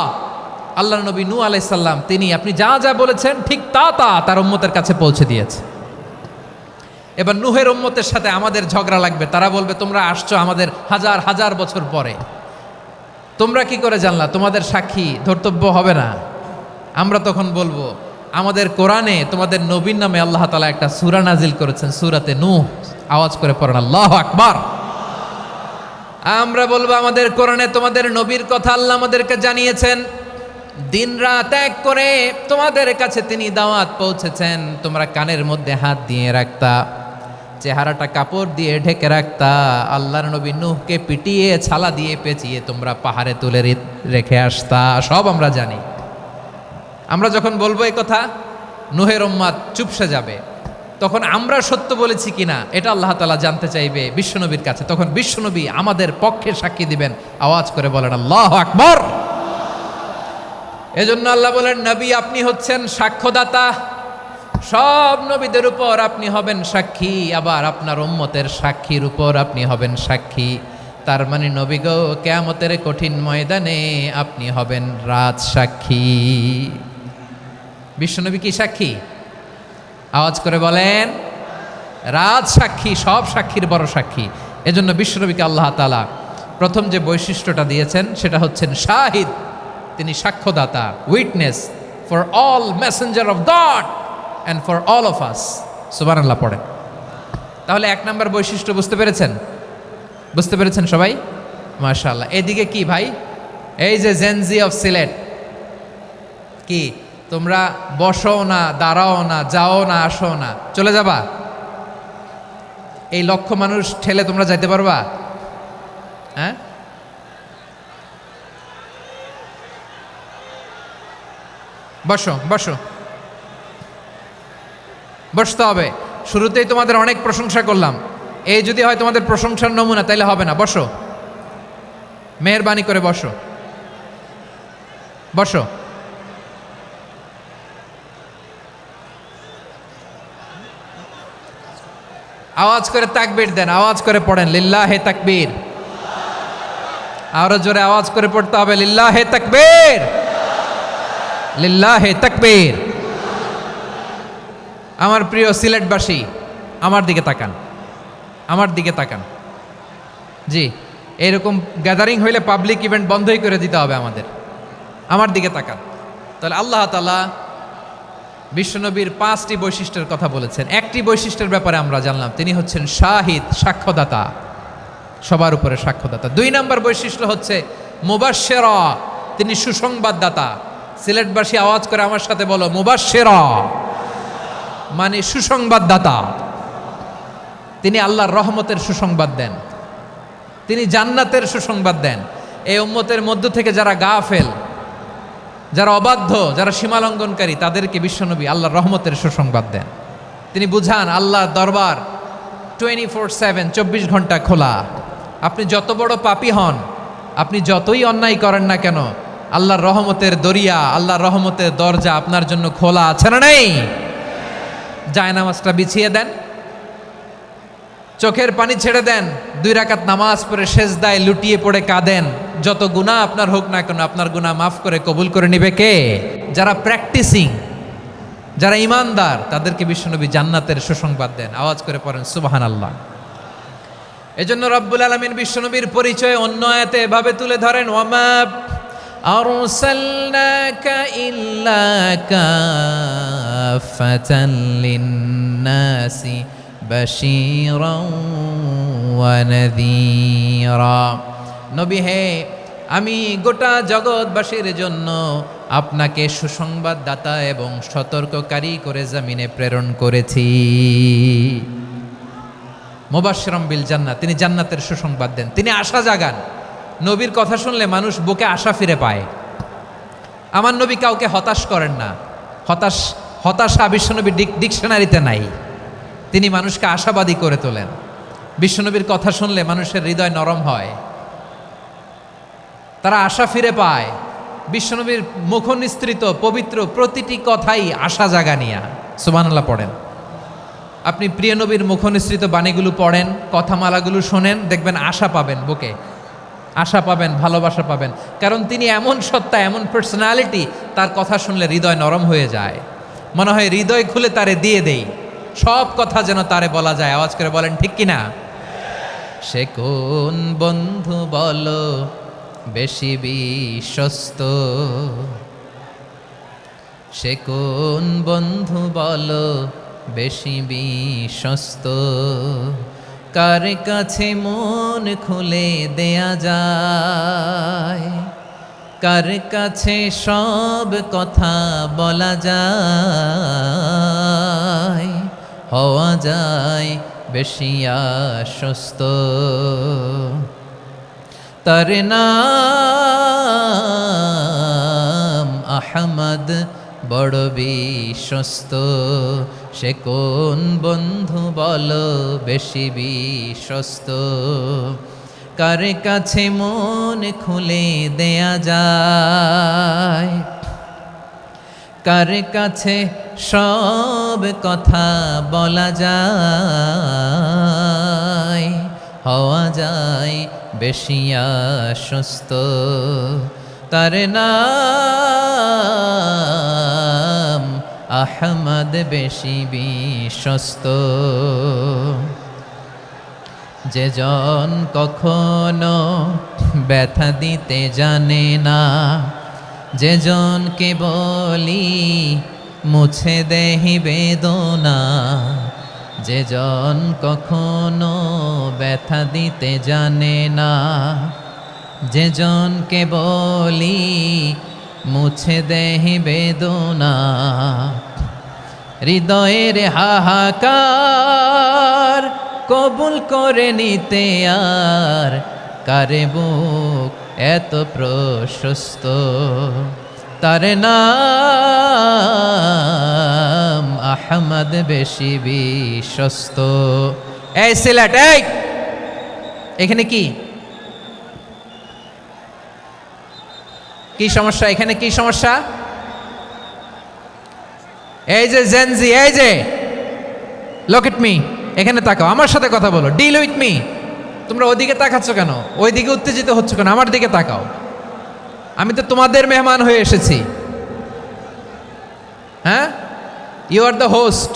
আল্লাহর নবী নূহ আলাইহিস সালাম তিনি আপনি যা যা বলেছেন ঠিক তা তা তার উম্মতের কাছে পৌঁছে দিয়েছে। এবার নূহের উম্মতের সাথে আমাদের ঝগড়া লাগবে। তারা বলবে তোমরা আসছো আমাদের হাজার হাজার বছর পরে, তোমরা কি করে জানলা? তোমাদের সাক্ষী ধর্তব্য হবে না? আমরা তখন বলবো আমাদের কোরআনে তোমাদের নবীর নামে আল্লাহ তাআলা একটা সূরা নাজিল করেছেন, সূরাতে নূহ। আওয়াজ করে পড়েন আল্লাহু আকবার। আমরা বলবো আমাদের কোরআনে তোমাদের নবীর কথা আল্লাহ আমাদেরকে জানিয়েছেন, দিন রাত এক করে তোমাদের কাছে তিনি দাওয়াত পৌঁছেছেন। তোমরা কানের মধ্যে হাত দিয়ে রাখতা, চেহারাটা কাপড় দিয়ে ঢেকে রাখতা, আল্লাহর নবী নূহকে পিটিয়ে ছালা দিয়ে পেঁচিয়ে তোমরা পাহাড়ে তুলে রেখে আসতা। সব আমরা জানি। আমরা যখন বলবো এই কথা, নূহের উম্মাত চুপসে যাবে। তখন আমরা সত্য বলেছি কিনা এটা আল্লাহ তাআলা জানতে চাইবে বিশ্বনবীর কাছে। তখন বিশ্বনবী আমাদের পক্ষে সাক্ষী দিবেন। আওয়াজ করে বলেন আল্লাহু আকবার। এজন্য আল্লাহ বলেন নবী আপনি হচ্ছেন সাক্ষ্যদাতা, সব নবীদের উপর আপনি হবেন সাক্ষী, আবার আপনার উম্মতের সাক্ষীর উপর আপনি হবেন সাক্ষী। তার মানে নবী গো, কিয়ামতের কঠিন ময়দানে আপনি হবেন রাজ সাক্ষী। বিশ্বনবী কি সাক্ষী? আওয়াজ করে বলেন রাজ সাক্ষী, সব সাক্ষীর বড় সাক্ষী। এজন্য বিশ্বনবীকে আল্লাহ তাআলা প্রথম যে বৈশিষ্ট্যটা দিয়েছেন সেটা হচ্ছেন শাহিদ। তিনি সাক্ষ্যদাতা, witness for all messenger of God and for all of us. সুবহানাল্লাহ পড়েন। তাহলে এক নম্বর বৈশিষ্ট্য বুঝতে পেরেছেন? বুঝতে পেরেছেন সবাই? মাশাআল্লাহ। এদিকে কি ভাই, এই যে জেনজি অফ সিলেট, কি তোমরা বসো না, দাঁড়াও না, যাও না, আসো না, চলে যাবা? এই লক্ষ মানুষ ঠেলে তোমরা যাইতে পারবা? হ্যাঁ, বসো বসো, বসতে হবে। শুরুতেই তোমাদের অনেক প্রশংসা করলাম, এই যদি হয় তোমাদের প্রশংসার নমুনা তাইলে হবে না। বসো, মেহেরবানি করে বসো, বসো। আওয়াজ করে তাকবীর দেন, আওয়াজ করে পড়েন লিল্লাহে তাকবীর। আরো জোরে আওয়াজ করে পড়তে হবে লিল্লাহে তাকবীর, লিল্লাহে তাকবীর। আমার প্রিয় সিলেটবাসী, আমার দিকে তাকান, আমার দিকে তাকান। জি, এরকম গ্যাদারিং হইলে পাবলিক ইভেন্ট বন্ধই করে দিতে হবে আমাদের। আমার দিকে তাকান। তাহলে আল্লাহ তাআলা বিশ্বনবীর 5টি বৈশিষ্ট্যের কথা বলেছেন। একটি বৈশিষ্ট্যের ব্যাপারে আমরা জানলাম, তিনি হচ্ছেন শাহিদ, সাক্ষ্যদাতা, সবার উপরে সাক্ষ্যদাতা। 2 নম্বর বৈশিষ্ট্য হচ্ছে মুবাশশিরা, তিনি সুসংবাদদাতা। সিলেটবাসী আওয়াজ করে আমার সাথে বলো মুবাশশিরা, মানে সুসংবাদদাতা। তিনি আল্লাহর রহমতের সুসংবাদ দেন, তিনি জান্নাতের সুসংবাদ দেন। এই উম্মতের মধ্য থেকে যারা গাফেল, যারা অবাধ্য, যারা সীমালঙ্ঘনকারী, তাদেরকে বিশ্বনবী আল্লাহর রহমতের সুসংবাদ দেন। তিনি বুঝান আল্লাহর দরবার 24/7, 24 ঘন্টা খোলা। আপনি যত বড় পাপী হন, আপনি যতই অন্যায় করেন না কেন, আল্লাহর রহমতের দরিয়া, আল্লাহর রহমতের দরজা আপনার জন্য খোলা আছে না নেই? জায়নামাজটা বিছিয়ে দেন, চোখের পানি ছেড়ে দেন, 2 রাকাত নামাজ পড়ে সেজদায় লুটিয়ে পড়ে কাঁদেন। যত গুনাহ আপনার হোক না কেন, আপনার গুনাহ মাফ করে কবুল করে নিবে কে? যারা প্র্যাকটিসিং, যারা ইমানদার, তাদেরকে বিশ্বনবী জান্নাতের সুসংবাদ দেন। আওয়াজ করে পড়েন সুবহানাল্লাহ। এজন্য রব্বুল আলামিন বিশ্বনবীর পরিচয় অন্য আয়াতে এভাবে তুলে ধরেন, ওয়ামা আরসালনাকা ইল্লা কাফাতান লিন্নাসি বাশীরাও ওয়া নাযীরা। নবী হে, আমি গোটা জগৎবাসীর জন্য আপনাকে সুসংবাদদাতা এবং সতর্ককারী করে জমিনে প্রেরণ করেছি। মুবাশশিরাম বিল জান্নাত, তিনি জান্নাতের সুসংবাদ দেন, তিনি আশা জাগান। নবীর কথা শুনলে মানুষ বুকে আশা ফিরে পায়। আমার নবী কাউকে হতাশ করেন না। হতাশা বিশ্বনবীর ডিকশনারিতে নাই। তিনি মানুষকে আশাবাদী করে তোলেন। বিশ্বনবীর কথা শুনলে মানুষের হৃদয় নরম হয়, তারা আশা ফিরে পায়। বিশ্বনবীর মুখনিসৃত পবিত্র প্রতিটি কথাই আশা জাগানিয়া। সুবহানাল্লাহ পড়েন। আপনি প্রিয় নবীর মুখনিসৃত বাণীগুলো পড়েন, কথামালাগুলো শোনেন, দেখবেন আশা পাবেন, বুকে আশা পাবেন, ভালোবাসা পাবেন। কারণ তিনি এমন সত্তা, এমন পার্সোনালিটি, তার কথা শুনলে হৃদয় নরম হয়ে যায়, মনে হয় হৃদয় খুলে তারে দিয়ে দেই, সব কথা যেন তারে বলা যায়। আওয়াজ করে বলেন ঠিক কিনা? সে কোন বন্ধু বলো বেশি বিশ্বস্ত, সে কোন বন্ধু বলো বেশি বিশ্বস্ত, কার কাছে মন খুলে দেয়া যায়, কার কাছে সব কথা বলা যায়, হওয়া যায় বেশি আশ্বস্ত। তার নাম আহমদ, বড় বিশ্বস্ত। সে কোন বন্ধু বলো বেশি বিশ্বস্ত, কার কাছে মন খুলে দেয়া যায়, কার কাছে সব কথা বলা যায়, হওয়া যায় বেশি আশ্বস্ত। তার নাম আহমদ, বেশি বিশ্বস্ত। যে জন কখনো ব্যথা দিতে জানে না, যে জনকে বলি মুছে দেহি বেদনা, যে জন কখনো ব্যথা দিতে জানে না, যে জনকে বলি মুছে দেহি বেদনা, হৃদয়ের হাহাকার কবুল করে নিতে আর কারে বুক এত প্রশস্ত। তার নাম আহমদ, বেশি বিশ্বস্ত। এই সিলেট, এই এখানে কি কি সমস্যা? এখানে কি সমস্যা? এই যে জেনজি, এই যে লুক এট মি, এখানে তাকাও, আমার সাথে কথা বলো, ডিল উইথ মি। তোমরা ওইদিকে তাকাচ্ছ কেন? ওইদিকে উত্তেজিত হচ্ছ কেন? আমার দিকে তাকাও, আমি তো তোমাদের মেহমান হয়ে এসেছি। হ্যাঁ, ইউ আর দ্য হোস্ট,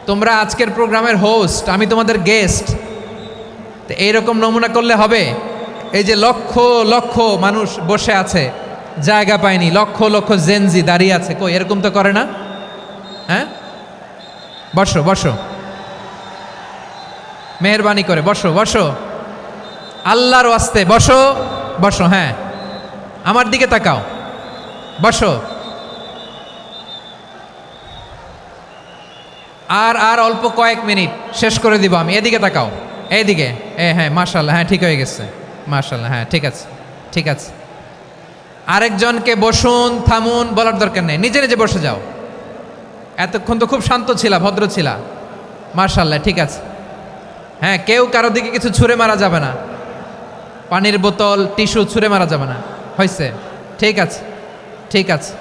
তোমরা আজকের প্রোগ্রামের হোস্ট, আমি তোমাদের গেস্ট। তো এইরকম নমুনা করলে হবে? এই যে লক্ষ লক্ষ মানুষ বসে আছে, জায়গা পায়নি, লক্ষ লক্ষ জেনজি দাঁড়িয়ে আছে, কই এরকম তো করে না? হ্যাঁ, বসো বসো, মেহরবানি করে বসো বসো, আল্লাহর ওয়াস্তে বসো বসো। হ্যাঁ, আমার দিকে তাকাও, বসো। আর আর অল্প কয়েক মিনিট, শেষ করে দিব আমি। এদিকে তাকাও, এইদিকে। হ্যাঁ, মাশাআল্লাহ, হ্যাঁ ঠিক হয়ে গেছে, মাশাআল্লাহ, হ্যাঁ ঠিক আছে, ঠিক আছে। আরেকজনকে বসুন, থামুন বলার দরকার নেই, নিজে নিজে বসে যাও। এতক্ষণ তো খুব শান্ত ছিলা, ভদ্র ছিলা, মাশাআল্লাহ, ঠিক আছে। হ্যাঁ, কেউ কারো দিকে কিছু ছুঁড়ে মারা যাবে না, পানির বোতল, টিস্যু ছুঁড়ে মারা যাবে না, হয়েছে? ঠিক আছে, ঠিক আছে।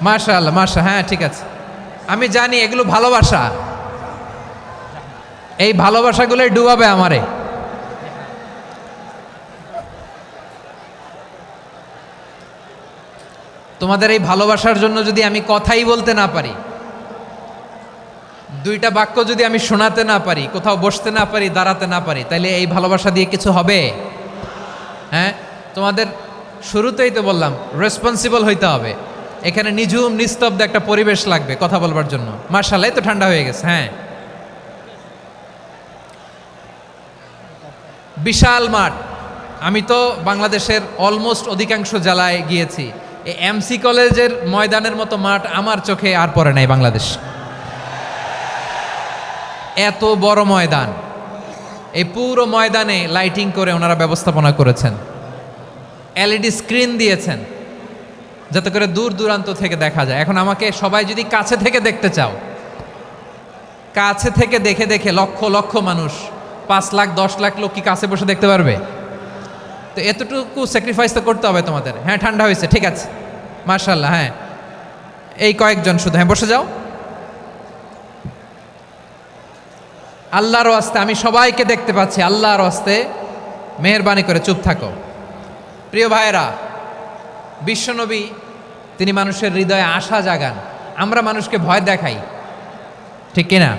মাশাআল্লাহ, মাশাআল্লাহ, হ্যাঁ ঠিক আছে। আমি জানি এগুলো ভালোবাসা, এই ভালোবাসাগুলোই ডুবাবে আমারে। তোমাদের এই ভালোবাসার জন্য যদি আমি কথাই বলতে না পারি, দুইটা বাক্য যদি আমি শোনাতে না পারি, কোথাও বসতে না পারি, দাঁড়াতে না পারি, তাইলে এই ভালোবাসা দিয়ে কিছু হবে? হ্যাঁ, তোমাদের শুরুতেই তো বললাম রেসপন্সিবল হইতে হবে। এখানে নিঝুম নিস্তব্ধ একটা পরিবেশ লাগবে কথা বলবার জন্য। মাশাআল্লাহ, তো ঠান্ডা হয়ে গেছে। হ্যাঁ, বিশাল মাঠ। আমি তো বাংলাদেশের অলমোস্ট অধিকাংশ জেলায় গিয়েছি, এই এমসি কলেজের ময়দানের মতো মাঠ আমার চোখে আর পড়ে নাই বাংলাদেশ। এত বড় ময়দান, এই পুরো ময়দানে লাইটিং করে ওনারা ব্যবস্থাপনা করেছেন, এলইডি স্ক্রিন দিয়েছেন যাতে করে দূর দূরান্ত থেকে দেখা যায়। এখন আমাকে সবাই যদি কাছে থেকে দেখতে চাও, কাছে থেকে দেখে দেখে লক্ষ লক্ষ মানুষ, 5 লাখ 10 লাখ লোক কি কাছে বসে দেখতে পারবে? তো এতটুকু স্যাক্রিফাইস তো করতে হবে তোমাদের। হ্যাঁ ঠান্ডা হয়েছে, ঠিক আছে, মাশাআল্লাহ। হ্যাঁ এই কয়েকজন শুধু, হ্যাঁ বসে যাও। আল্লাহর ওয়াস্তে আমি সবাইকে দেখতে পাচ্ছি, আল্লাহর ওয়াস্তে মেহেরবানি করে চুপ থাকো। প্রিয় ভাইয়েরা, বিশ্বনবী তিনি মানুষের হৃদয়ে আশা জাগান। আমরা মানুষকে ভয় দেখাই, ঠিক কিনা?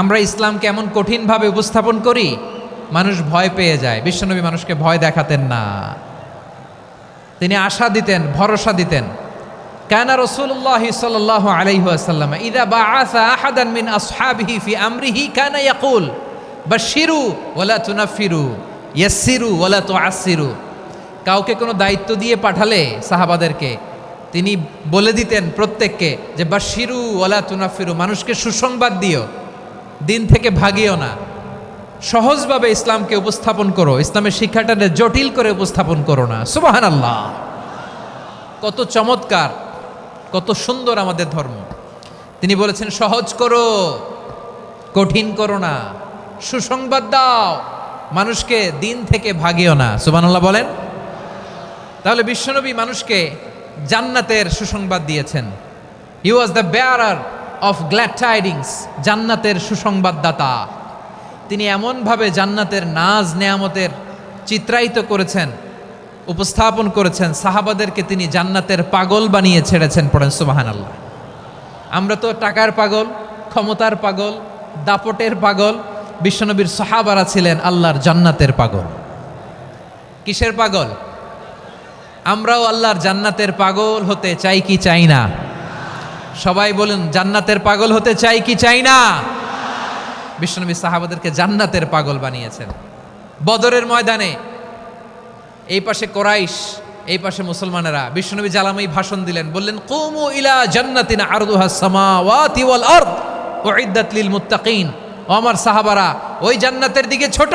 আমরা ইসলামকে এমন কঠিনভাবে উপস্থাপন করি, মানুষ ভয় পেয়ে যায়। বিশ্বনবী মানুষকে ভয় দেখাতেন না, তিনি আশা দিতেন, ভরসা দিতেন। কানা রাসূলুল্লাহ সাল্লাল্লাহু আলাইহি ওয়াসাল্লাম ইযা বাআসা আহাদান মিন আসহাবিহি ফি আমরিহি কানা ইয়াকুল বাশশিরু ওয়ালা তুনাফিরু ইয়াসসিরু ওয়ালা তুআসসিরু। কাউকে কোনো দায়িত্ব দিয়ে পাঠালে সাহাবাদেরকে তিনি বলে দিতেন প্রত্যেককে যে বাশশিরু ওয়ালা তুনাফিরু, মানুষকে সুসংবাদ দিও, দিন থেকে ভাগিও না, সহজভাবে ইসলামকে উপস্থাপন করো, ইসলামের শিক্ষাটাকে জটিল করে উপস্থাপন করো না। সুবহানাল্লাহ, কত চমৎকার, কত সুন্দর আমাদের ধর্ম। তিনি বলেছেন সহজ করো, কঠিন করো না, সুসংবাদ দাও, মানুষকে দিন থেকে ভাগিও না। সুবহানাল্লাহ বলেন। তাহলে বিশ্বনবী মানুষকে জান্নাতের সুসংবাদ দিয়েছেন। He was the bearer of glad tidings, জান্নাতের সুসংবাদদাতা। তিনি এমনভাবে জান্নাতের নাজ নেয়ামতের চিত্রায়িত করেছেন, উপস্থাপন করেছেন, সাহাবাদেরকে তিনি জান্নাতের পাগল বানিয়ে ছেড়েছেন। পড়েন সুবহানাল্লাহ। আমরা তো টাকার পাগল, ক্ষমতার পাগল, দাপটের পাগল। বিশ্বনবীর সাহাবারা ছিলেন আল্লাহর জান্নাতের পাগল। কিসের পাগল? আমরাও আল্লাহর জান্নাতের পাগল হতে চাই কি চাই না? সবাই বলুন, জান্নাতের পাগল হতে চাই কি চাই না? বিশ্বনবী সাহাবাদেরকে জান্নাতের পাগল বানিয়েছেন। বদরের ময়দানে এই পাশে কোরাইশ, এই পাশে মুসলমানেরা। বিশ্বনবী জালামাই ভাষণ দিলেন, বললেন কুমু ইলা জান্নাতিন আরদুহাস সামাওয়াতি ওয়াল আরদ উইদ্দাত লিল মুত্তাকিন। ও আমার সাহাবারা, ওই জান্নাতের দিকে ছোট,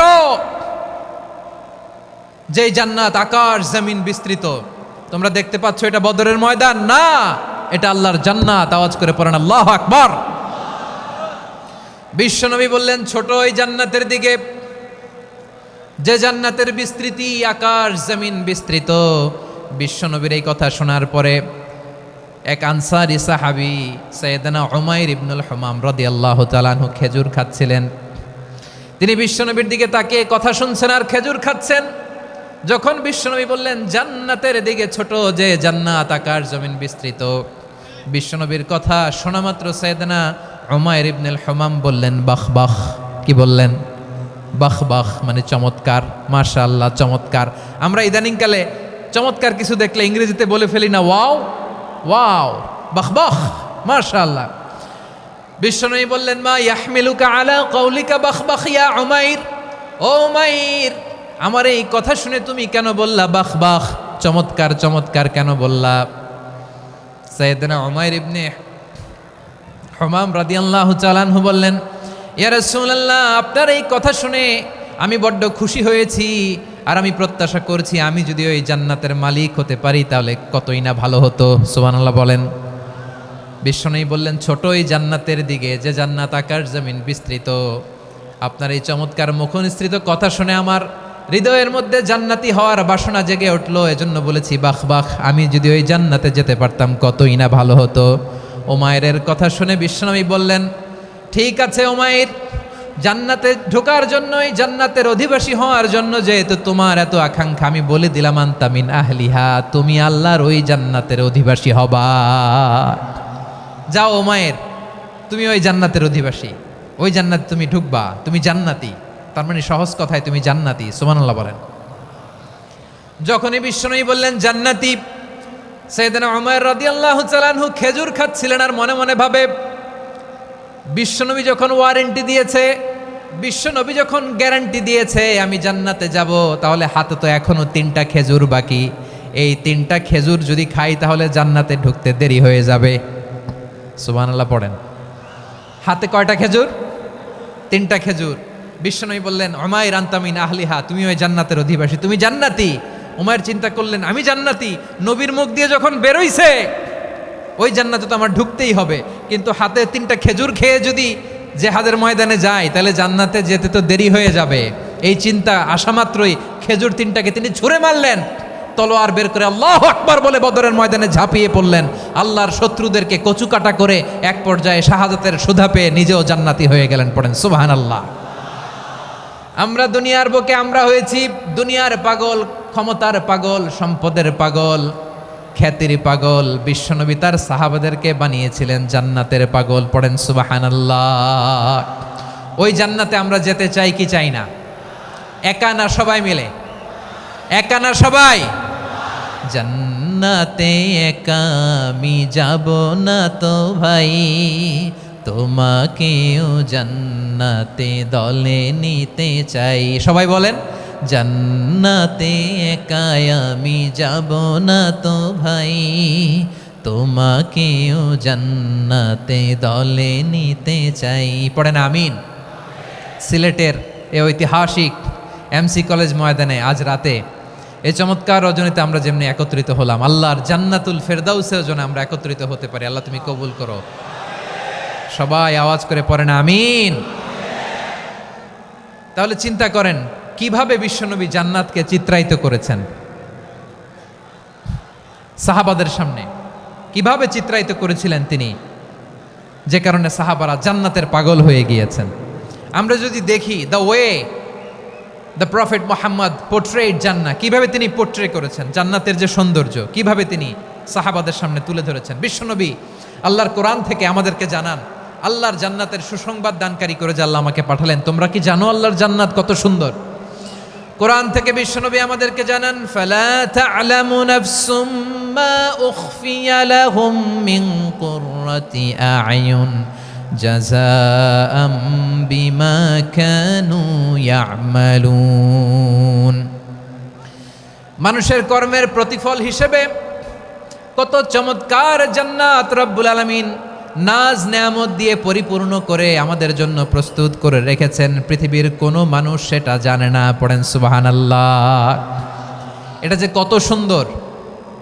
যেই জান্নাত আকাশ জমিন বিস্তৃত। তোমরা দেখতে পাচ্ছ এটা বদরের ময়দান না, এটা আল্লাহর জান্নাত। আওয়াজ করে পড়েন আল্লাহু আকবার। বিশ্বনবী বললেন ছোট ওই জান্নাতের দিকে, যে জান্নাতের বিস্তৃতি আকাশ জমিন বিস্তৃত। বিশ্বনবীর এই কথা শোনার পরে এক আনসারী সাহাবী সাইয়েদনা উমাইর ইবনুল হুমাম রাদিয়াল্লাহু তাআলা আনহু খেজুর খাচ্ছিলেন। তিনি বিশ্বনবীর দিকে তাকিয়ে কথা শুনছেন আর খেজুর খাচ্ছেন। যখন বিশ্বনবী বললেন জান্নাতের দিকে ছোট, যে জান্নাত আকাশ জমিন বিস্তৃত, বিশ্বনবীর কথা শোনা মাত্র সাইয়েদনা উমাইর ইবনুল হুমাম বললেন বাহ বাহ। কি বললেন? বাহ বাহ, মানে চমৎকার, মাশাআল্লাহ চমৎকার। আমরা ইদানিংকালে চমৎকার কিছু দেখলে ইংরেজিতে বলে ফেলি না ওয়াও ওয়াও, বাহ বাহ, মাশাআল্লাহ। বিশ্বনবী বললেন মা ইয়াহমিলুকা আলা কওলিকা বাহ বাহ ইয়া উমাইর। ও উমাইর, আমার এই কথা শুনে তুমি কেন বললা বাহ বাহ, চমৎকার চমৎকার কেন বললা? সাইয়েদনা উমাইর ইবনে হুমাম রাদিয়াল্লাহু তাআলা আনহু বললেন ইয়া রাসূলুল্লাহ, আপনার এই কথা শুনে আমি বড্ড খুশি হয়েছি, আর আমি প্রত্যাশা করছি আমি যদি ওই জান্নাতের মালিক হতে পারি তাহলে কতই না ভালো হতো। সুবহানাল্লাহ বলেন। বিশ্বনবী বললেন ছোট এই জান্নাতের দিকে, যে জান্নাত আকাশ জমিন বিস্তৃত। আপনার এই চমৎকার মুখনিসৃত কথা শুনে আমার হৃদয়ের মধ্যে জান্নাতি হওয়ার বাসনা জেগে উঠলো, এজন্য বলেছি বাহ বাহ, আমি যদি ওই জান্নাতে যেতে পারতাম কতই না ভালো হতো। উমাইরের কথা শুনে বিশ্বনবী বললেন ঠিক আছে উমাইর, জান্নাতে ঢোকার জন্য, এই জান্নাতের অধিবাসী হওয়ার জন্য যেহেতু তোমার এত আকাঙ্ক্ষা, আমি বলে দিলাম আনতা মিন আহলিহা, তুমি আল্লাহর ওই জান্নাতের অধিবাসী হবা। যাও উমাইর, তুমি ওই জান্নাতের অধিবাসী, ওই জান্নাতে তুমি ঢুকবা, তুমি জান্নাতি। তার মানে সহজ কথায় তুমি জান্নাতি। সুবহানাল্লাহ বলেন। যখনই বিশ্বনবী বললেন জান্নাতি, সাইয়েদনা উমাইর রাদিয়াল্লাহু তাআলা আনহু খেজুর খাচ্ছিলেন আর মনে মনে ভাবে বিশ্বনবী যখন ওয়ারেন্টি দিয়েছে, বিশ্বনবী যখন গ্যারান্টি দিয়েছে আমি জান্নাতে যাব, তাহলে হাতে তো এখনো 3টা খেজুর বাকি। এই 3টা খেজুর যদি খাই তাহলে জান্নাতে ঢুকতে দেরি হয়ে যাবে। সুবহানাল্লাহ পড়েন। হাতে কয়টা খেজুর? 3টা খেজুর। বিশ্বনবী বললেন উমাইর আনতা মিন আহলিহা, তুমি ওই জান্নাতের অধিবাসী, তুমি জান্নাতি। উমাইর চিন্তা করলেন আমি জান্নাতি, নবীর মুখ দিয়ে যখন বেরোইছে ওই জান্নাতে তো আমার ঢুকতেই হবে, কিন্তু হাতে 3টা খেজুর খেয়ে যদি জেহাদের ময়দানে যায় তাহলে জান্নাতে যেতে তো দেরি হয়ে যাবে। এই চিন্তা আসা মাত্রই খেজুর 3টাকে তিনি ছুঁড়ে মারলেন, তলোয়ার বের করে আল্লাহু আকবার বলে বদরের ময়দানে ঝাঁপিয়ে পড়লেন। আল্লাহর শত্রুদেরকে কচুকাটা করে এক পর্যায়ে শাহাদাতের সুধা পেয়ে নিজেও জান্নাতি হয়ে গেলেন। পড়েন সুবহানাল্লাহ। আমরা দুনিয়ার বুকে আমরা হয়েছি দুনিয়ার পাগল, ক্ষমতার পাগল, সম্পদের পাগল, খ্যাতির পাগল। বিশ্বনবী তার সাহাবাদেরকে বানিয়েছিলেন জান্নাতের পাগল। পড়েন সুবহানাল্লাহ। ওই জান্নাতে আমরা যেতে চাই কি চাই না? একা না সবাই মিলে? একা না সবাই? জান্নাতে একা আমি যাব না তো ভাই, তোমাকেও জান্নাতে দলে নিতে চাই। সবাই বলেন, জান্নাতে একা আমি যাব না তো ভাই, তোমাকেও জান্নাতে দলে নিতে চাই। পড়েন আমিন। সিলেটের এই ঐতিহাসিক এমসি কলেজ ময়দানে আজ রাতে এই চমৎকার রজনীতে আমরা যেমনি একত্রিত হলাম, আল্লাহর জান্নাতুল ফেরদাউসের জন্য আমরা একত্রিত হতে পারি। আল্লাহ তুমি কবুল করো। সবাই আওয়াজ করে পড়েন আমিন। তাহলে চিন্তা করেন কিভাবে বিশ্বনবী জান্নাতকে চিত্রায়িত করেছেন সাহাবাদের সামনে, কিভাবে চিত্রায়িত করেছিলেন তিনি, যে কারণে সাহাবারা জান্নাতের পাগল হয়ে গিয়েছেন। আমরা যদি দেখি the way the prophet Muhammad portrait জান্নাহ, কিভাবে তিনি পোর্ট্রে করেছেন জান্নাতের যে সৌন্দর্য, কিভাবে তিনি সাহাবাদের সামনে তুলে ধরেছেন। বিশ্বনবী আল্লাহর কোরআন থেকে আমাদেরকে জানান আল্লাহর জান্নাতের সুসংবাদ দানকারী করে যে আল্লাহ আমাকে পাঠালেন। তোমরা কি জানো আল্লাহর জান্নাত কত সুন্দর? কোরআন থেকে বিশ্বনবী আমাদেরকে জানান, ফালা তা'লামু নাফসুম মা উখফিয়া লাহুম মিন কুররাতি আ'য়ুন জাযাআম বিমা কানু ইয়া'মালুন। মানুষের কর্মের প্রতিফল হিসেবে কত চমৎকার জান্নাত রব্বুল আলামিন নাজ নেয়ামত দিয়ে পরিপূর্ণ করে আমাদের জন্য প্রস্তুত করে রেখেছেন। পৃথিবীর কোনো মানুষ সেটা জানে না। পড়েন সুবহানাল্লাহ। এটা যে কত সুন্দর,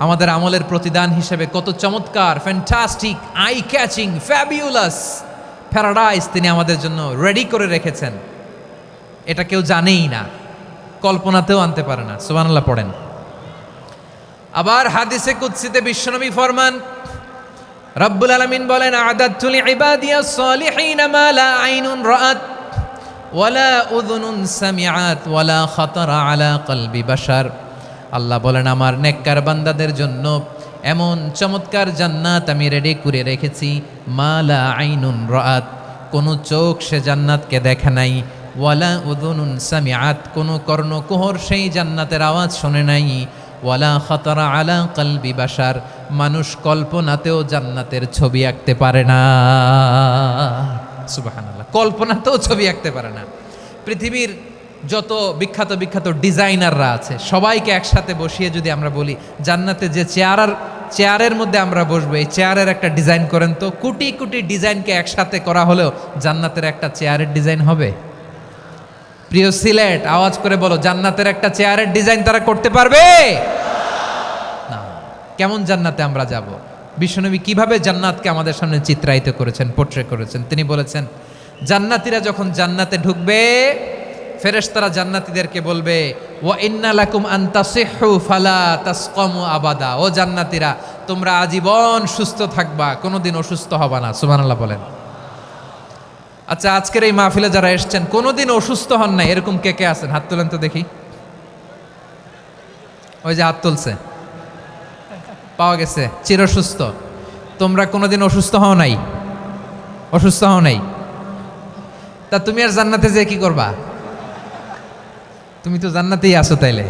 আমাদের আমলের প্রতিদান হিসেবে কত চমৎকার, fantastic, eye catching, fabulous paradise তিনি আমাদের জন্য রেডি করে রেখেছেন। এটা কেউ জানেই না, কল্পনাতেও আনতে পারে না। সুবহানাল্লাহ পড়েন। আবার হাদিসে কুদসিতে বিশ্বনবী ফরমান, রব্বুল আলামিন বলেন, আ'দাদতু লিইবাদিয়াস সালিহিনা মা লা আইনুন রাআত ওয়ালা উযুনুন সামিআত ওয়ালা খাতারা আলা কলবি বাশার। আল্লাহ বলেন, আমার নেককার বান্দাদের জন্য এমন চমৎকার জান্নাত আমি রেডি করে রেখেছি, মা লা আইনুন রাআত, কোন চোখ সে জান্নাতকে দেখে নাই, ওয়ালা উযুনুন সামিআত, কোন কর্ণকুহর সেই জান্নাতের আওয়াজ শোনে নাই, ওয়ালা খাতারা আলা কলবি বাশার, মানুষ কল্পনাতেও জান্নাতের ছবি আঁকতে পারে না। সুবহানাল্লাহ, কল্পনাতেও ছবি আঁকতে পারে না। পৃথিবীর যত বিখ্যাত বিখ্যাত ডিজাইনাররা আছে সবাইকে একসাথে বসিয়ে যদি আমরা বলি জান্নাতে যে চেয়ারের মধ্যে আমরা বসবো, এই চেয়ারের একটা ডিজাইন করেন তো, কোটি কোটি ডিজাইনকে একসাথে করা হলেও জান্নাতের একটা চেয়ারের ডিজাইন হবে? প্রিয় সিলেট, আওয়াজ করে বলো, জান্নাতের একটা চেয়ারের ডিজাইন তারা করতে পারবে না। কেমন জান্নাতে আমরা যাব? বিশ্বনবী কিভাবে জান্নাতকে আমাদের সামনে চিত্রায়িত করেছেন, পোর্ট্রে করেছেন। তিনি বলেছেন, জান্নাতীরা যখন জান্নাতে ঢুকবে, ফেরেশতারা জান্নাতীদেরকে বলবে, ওয়া ইন্না লাকুম আন তাসিহু ফালা তাসকামু আবাদা। ও জান্নাতীরা, তোমরা আজীবন সুস্থ থাকবা, কোনোদিন অসুস্থ হবা না। সুবহানাল্লাহ বলেন। আচ্ছা, আজকের এই মাহফিলে যারা এসেছেন কোনোদিন অসুস্থ হন নাই, এরকম কে কে আছেন? হাত তোলেন তো দেখি। ওই যে হাত তুলছে, পাওয়া গেছে, চিরসুস্থ। তোমরা কোনোদিন অসুস্থ হও নাই? অসুস্থ হও নাই? তা তুমি আর জান্নাতে যে কি করবা? তুমি তো জান্নাতেই আছো। তাইলে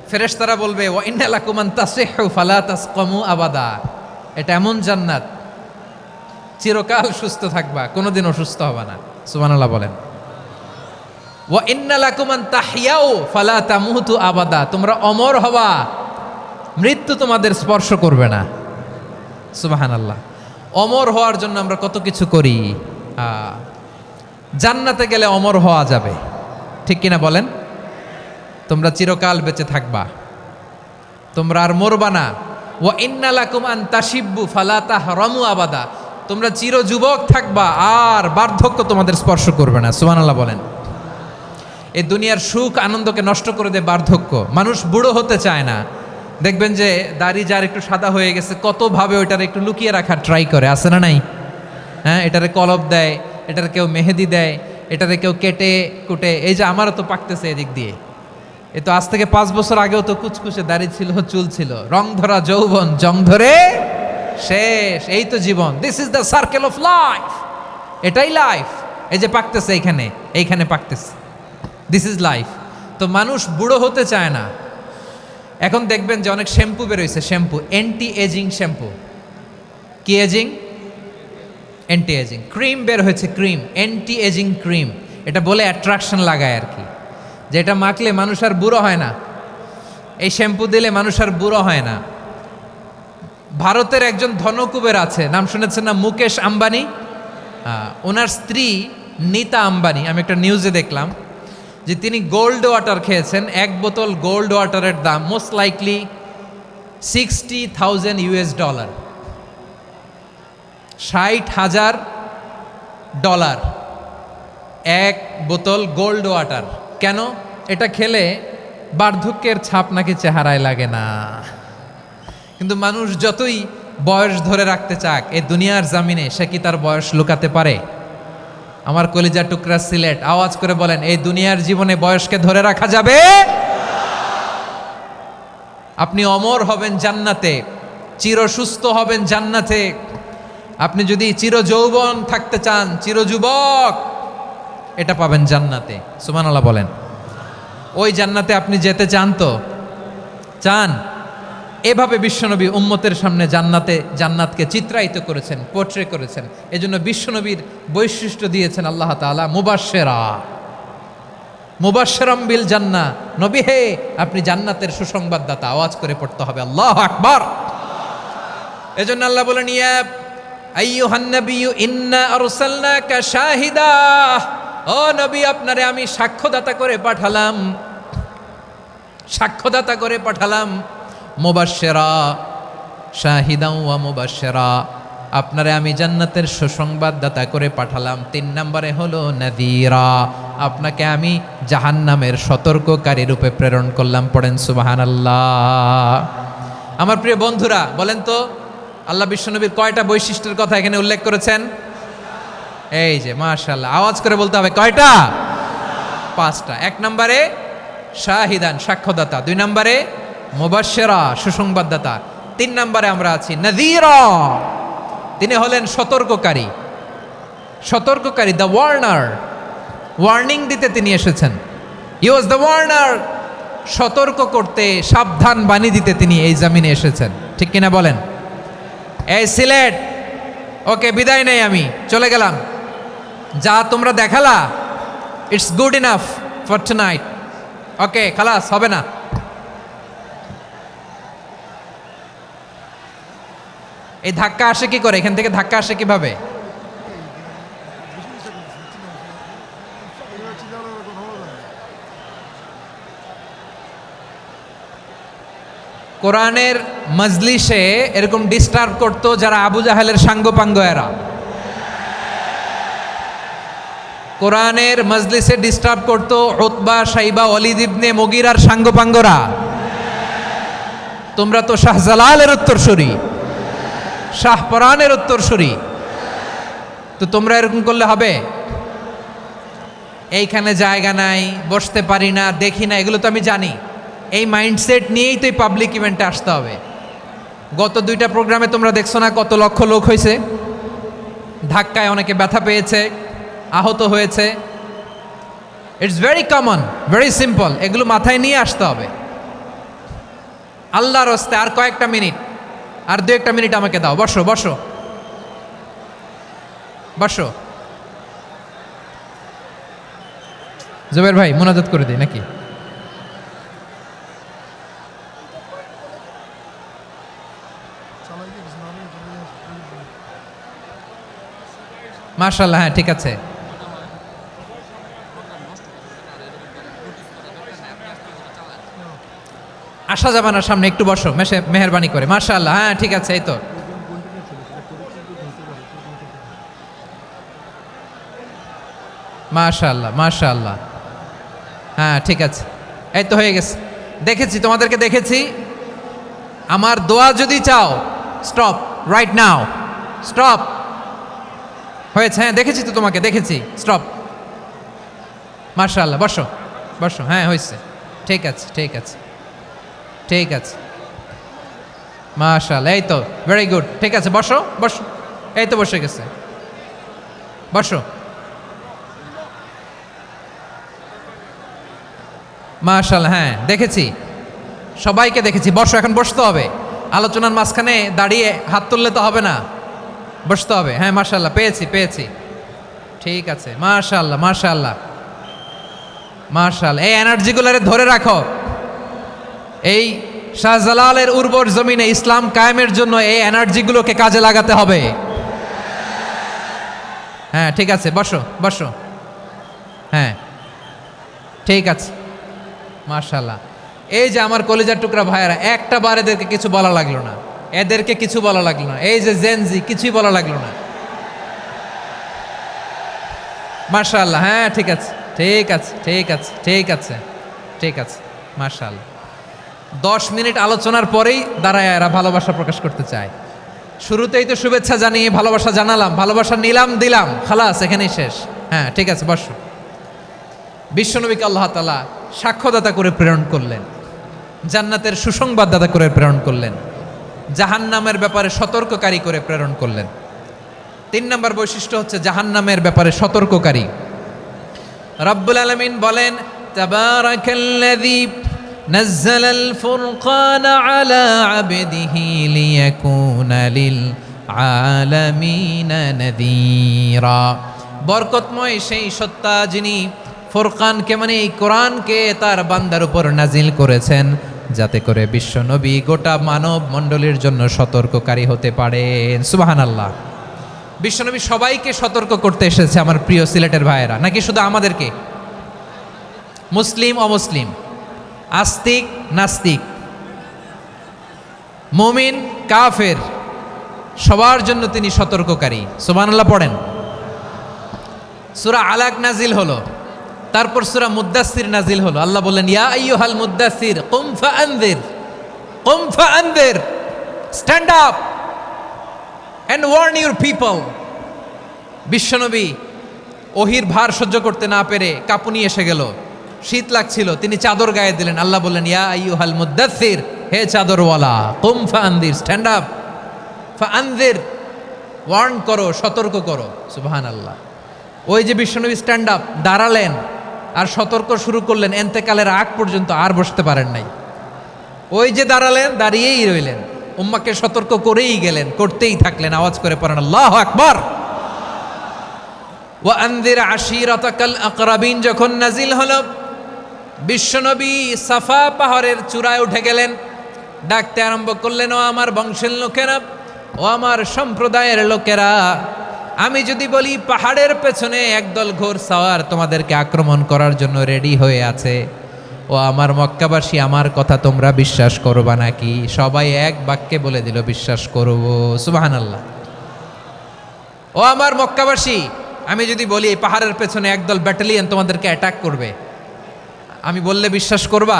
ফেরেশতারা বলবে, ওয়া ইন্না লাকুম আন তাসিহু ফালা তাসকামু আবাদা। এটা এমন জান্নাত, চিরকাল সুস্থ থাকবা, কোনোদিন অসুস্থ হবা না। সুবহানাল্লাহ বলেন। ওয়া ইন্না লাকুম আন তাহইয়াউ ফালা তামুতু আবাদা। তোমরা অমর হবা, মৃত্যু তোমাদের স্পর্শ করবে না। সুবহানাল্লাহ। অমর হওয়ার জন্য আমরা কত কিছু করি। জান্নাতে গেলে অমর হওয়া যাবে, ঠিক কিনা বলেন? তোমরা চিরকাল বেঁচে থাকবা, তোমরা আর মরবা না। ওয়া ইন্না লাকুম আন তাশিব্বু ফালা তাহরামু আবাদা। তোমরা চির যুবক থাকবা, আর বার্ধক্য তোমাদের স্পর্শ করবে না। সুবহানাল্লাহ বলেন। এই দুনিয়ার সুখ আনন্দকে নষ্ট করে দেয় বার্ধক্য। মানুষ বুড়ো হতে চায় না। দেখবেন যে দাড়ি যার একটু সাদা হয়ে গেছে কতভাবে ওইটার একটু লুকিয়ে রাখার ট্রাই করে, আছে না নাই? হ্যাঁ, এটারে কলপ দেয়, এটার কেউ মেহেদি দেয়, এটারে কেউ কেটে কুটে। এই যে আমারও তো পাকতেছে এদিক দিয়ে, এ তো আজ থেকে 5 বছর আগেও তো কুচকুচে দাড়ি ছিল, চুল ছিল, রং ধরা যৌবন জং ধরে শেষ। এই তো জীবন, this is the circle of life. এটাই লাইফ। এই যে পাকতেছে এইখানে পাকতেছে, দিস ইজ লাইফ। তো মানুষ বুড়ো হতে চায় না। এখন দেখবেন যে অনেক শ্যাম্পু বেরোইছে, শ্যাম্পু অ্যান্টি এজিং শ্যাম্পু। কি এজিং? Anti ageing. ক্রিম বের হয়েছে, ক্রিম, অ্যান্টি এজিং ক্রিম। এটা বলে অ্যাট্রাকশন লাগায় আর কি, যে এটা মাখলে মানুষ আর বুড়ো হয় না, এই শ্যাম্পু দিলে মানুষ আর বুড়ো হয় না। ভারতের একজন ধনকুবের আছে, নাম শুনেছেন না? মুকেশ আম্বানি। ওনার স্ত্রী নীতা আম্বানি, আমি একটা নিউজে দেখলাম যে তিনি গোল্ড ওয়াটার খেয়েছেন। 1 বোতল গোল্ড ওয়াটারের দাম মোস্ট লাইকলি $60,000, $60,000 1 বোতল গোল্ড ওয়াটার। কেন? এটা খেলে বার্ধক্যের ছাপ নাকি চেহারায় লাগে না। কিন্তু মানুষ যতই বয়স ধরে রাখতে চাক এই দুনিয়ার জামিনে, সে কি তার বয়স লুকাতে পারে? আমার কলিজার টুকরা সিলেট, আওয়াজ করে বলেন, এই দুনিয়ার জীবনে বয়সকে ধরে রাখা যাবে? আপনি অমর হবেন জান্নাতে, চির সুস্থ হবেন জান্নাতে। আপনি যদি চির যৌবন থাকতে চান, চির যুবক, এটা পাবেন জান্নাতে। সুবহানাল্লাহ বলেন। ওই জান্নাতে আপনি যেতে চান তো? চান? এভাবে বিশ্বনবী উম্মতের সামনে জান্নাতকে চিত্রায়িত করেছেন, পোর্ট্রে করেছেন। এজন্য বিশ্বনবীর বৈশিষ্ট্য দিয়েছেন আল্লাহ তাআলা মুবাশশিরাম বিল জান্নাহ। নবী হে, আপনি জান্নাতের সুসংবাদদাতা। আওয়াজ করে পড়তে হবে আল্লাহু আকবার। এজন্য আল্লাহ বলেন, ইয়া আইয়ুহান নাবিয়্যু ইন্না আরসালনাকা শাহিদা। ও নবী, আপনারে আমি সাক্ষ্যদাতা করে পাঠালাম। মুবাশশিরা, শাহিদাও ওয়া মুবাশশিরা, আপনারে আমি জান্নাতের সুসংবাদদাতা করে পাঠালাম। 3 নম্বরে হলো নাযীরা, আপনাকে আমি জাহান্নামের সতর্ককারী রূপে প্রেরণ করলাম। পড়েন সুবহানাল্লাহ। আমার প্রিয় বন্ধুরা, বলেন তো আল্লাহ বিশ্বনবীর কয়টা বৈশিষ্ট্যের কথা এখানে উল্লেখ করেছেন? এই যে মাশাআল্লাহ, আওয়াজ করে বলতে হবে, কয়টা? 5টা। 1 নম্বরে শাহিদান, সাক্ষ্যদাতা। 2 নম্বরে মুবাশশিরা, সুসংবাদদাতা। 3 নম্বরে আমরা আছি নাযীরা, তিনি হলেন সতর্ককারী। দ্য ওয়ার্নার, ওয়ার্নিং দিতে তিনি এসেছেন। হি ওয়াজ দ্য ওয়ার্নার, সতর্ক করতে, সাবধান বাণী দিতে তিনি এই জমিনে এসেছেন। ঠিক কিনা বলেন? এই সিলেট, ওকে, বিদায় নেই, আমি চলে গেলাম। যা তোমরা দেখালা, it's good enough for tonight. Okay, খালাস, হবে না। এই ধাক্কা আসে কি করে? এখান থেকে ধাক্কা আসে কিভাবে? কোরআনের মজলিসে এরকম ডিস্টার্ব করতো যারা আবু জাহেলের সাঙ্গপাঙ্গ এরা। কোরআনের মজলিসে ডিস্টার্ব করতো উতবা, শাইবা, ওয়ালিদ ইবনে মুগীরার সাঙ্গপাঙ্গরা। তোমরা তো শাহজালালের উত্তরসূরি, শাহপরানের উত্তরসূরি, তো তোমরা এরকম করলে হবে? এইখানে জায়গা নাই, বসতে পারি না, দেখি না, এগুলো তো আমি জানি। এই মাইন্ডসেট নিয়েই তো এই পাবলিক ইভেন্টে আসতে হবে। গত 2টা প্রোগ্রামে তোমরা দেখছো না কত লক্ষ লোক হয়েছে? ধাক্কায় অনেকে ব্যথা পেয়েছে, আহত হয়েছে। It's very common, very simple. এগুলো মাথায় নিয়ে আসতে হবে। আল্লাহর রাস্তে আর কয়েকটা মিনিট, আর 2-1 মিনিট আমাকে দাও। বসো বসো বসো। জুবাইর ভাই, মুনাজাত করে দিই নাকি? মাশাআল্লাহ, হ্যাঁ ঠিক আছে। আসা যাবে না সামনে, একটু বসো মেহেরবানি করে। মাশাআল্লাহ, হ্যাঁ ঠিক আছে। এই তো মাশাআল্লাহ, মাশাআল্লাহ। হ্যাঁ ঠিক আছে, এই তো হয়ে গেছে। দেখেছি, তোমাদেরকে দেখেছি। আমার দোয়া যদি চাও, স্টপ রাইট নাও, স্টপ। হয়েছে? হ্যাঁ দেখেছি তো, তোমাকে দেখেছি, স্টপ। মাশাআল্লাহ, বসো বসো। হ্যাঁ হয়েছে, ঠিক আছে ঠিক আছে ঠিক আছে, মাশাআল্লাহ, এই তো ভেরি গুড, ঠিক আছে, বসো বসো, এই তো বসে গেছে, বসো। মাশাআল্লাহ, হ্যাঁ দেখেছি, সবাইকে দেখেছি। বসো, এখন বসতে হবে। আলোচনার মাঝখানে দাঁড়িয়ে হাত তুললে তো হবে না, বসতে হবে। হ্যাঁ মাশাআল্লাহ, পেয়েছি পেয়েছি, ঠিক আছে, মাশাআল্লাহ মাশাআল্লাহ মাশাআল্লাহ। এই এনার্জিগুলোরে ধরে রাখো। এই শাহজালালের উর্বর জমিনে ইসলাম কায়েমের জন্য এই এনার্জিগুলোকে কাজে লাগাতে হবে। হ্যাঁ ঠিক আছে, বসো বসো। হ্যাঁ ঠিক আছে, মাশাআল্লাহ। এই যে আমার কলিজার টুকরা ভাইয়েরা, একটা বার এদেরকে কিছু বলা লাগলো না, এদেরকে কিছু বলা লাগলো না। এই যে জেনজি, কিছুই বলা লাগলো না। মাশাআল্লাহ, হ্যাঁ ঠিক আছে ঠিক আছে ঠিক আছে ঠিক আছে ঠিক আছে, মাশাআল্লাহ। 10 মিনিট আলোচনার পরেই দাঁড়ায় এরা ভালোবাসা প্রকাশ করতে চায়। শুরুতেই তো শুভেচ্ছা জানিয়ে ভালোবাসা জানালাম, ভালোবাসা নিলাম দিলাম, খালাস, এখানেই শেষ। হ্যাঁ ঠিক আছে, বসো। বিশ্বনবীকে আল্লাহ তাআলা সাক্ষ্যদাতা করে প্রেরণ করলেন, জান্নাতের সুসংবাদদাতা করে প্রেরণ করলেন, জাহান্নামের ব্যাপারে সতর্ককারী করে প্রেরণ করলেন। 3 নম্বর বৈশিষ্ট্য হচ্ছে জাহান্নামের ব্যাপারে সতর্ককারী। রব্বুল আলামিন বলেন, তাবারাকাল্লাযী নাজ্জালাল ফুরকানা আলা আবদিহি লিয়াকুনা লিল আলামিনা নাযীরা। বরকতময় সেই সত্তা যিনি ফুরকানকে, মানে এই কোরআনকে তার বান্দার উপর নাজিল করেছেন, যাতে করে বিশ্ব নবী গোটা মানব মণ্ডলীর জন্য সতর্ককারী হতে পারেন। সুবহানাল্লাহ। বিশ্বনবী সবাইকে সতর্ক করতে এসেছে, আমার প্রিয় সিলেটের ভাইয়েরা, নাকি শুধু আমাদেরকে? মুসলিম অমুসলিম, আস্তিক নাস্তিক, মুমিন কাফের, সবার জন্য তিনি সতর্ককারী। সুবহানাল্লাহ পড়েন। সূরা আলাক নাজিল হলো, তারপর সূরা মুদ্দাসসির নাজিল হলো। আল্লাহ বললেন, ইয়া আইয়ুহাল মুদ্দাসসির কুম ফাআনযির, কুম ফাআনযির, stand up and warn your people. বিশ্বনবী ওহির ভার সহ্য করতে না পেরে কাঁপুনি এসে গেল, শীত লাগছিল, তিনি চাদর গায়ে দিলেন। আল্লাহ বললেন, ইয়া আইয়ুহাল মুদ্দাসসির, হে চাদরওয়ালা, কুম ফাআনযির, স্ট্যান্ড আপ, ফাআনযির, ওয়ার্ন করো, সতর্ক করো। সুবহানাল্লাহ। ওই যে বিশ্বনবী স্ট্যান্ড আপ, দাঁড়ালেন আর সতর্ক শুরু করলেন, এন্তেকালের আগ পর্যন্ত আর বসতে পারেন নাই। ওই যে দাঁড়ালেন, দাঁড়িয়েই রইলেন, উম্মাকে সতর্ক করেই গেলেন, করতেই থাকলেন। আওয়াজ করে পড়েন আল্লাহু আকবার। ওয়া আনযির আশীরাতাকাল আকরাবিন যখন নাজিল হলো, বিশ্বনবী সাফা পাহাড়ের চূড়ায় উঠে গেলেন, ডাকতে আরম্ভ করলেন, ও আমার বংশের লোকেরা, ও আমার সম্প্রদায়ের লোকেরা, আমি যদি বলি পাহাড়ের পেছনে একদল ঘোড়সাওয়ার তোমাদেরকে আক্রমণ করার জন্য রেডি হয়ে আছে, ও আমার মক্কাবাসী, আমার কথা তোমরা বিশ্বাস করবা নাকি? সবাই এক বাক্যে বলে দিল, বিশ্বাস করব। সুবহানাল্লাহ। ও আমার মক্কাবাসী, আমি যদি বলি এই পাহাড়ের পেছনে একদল ব্যাটালিয়ন তোমাদেরকে অ্যাটাক করবে, আমি বললে বিশ্বাস করবা?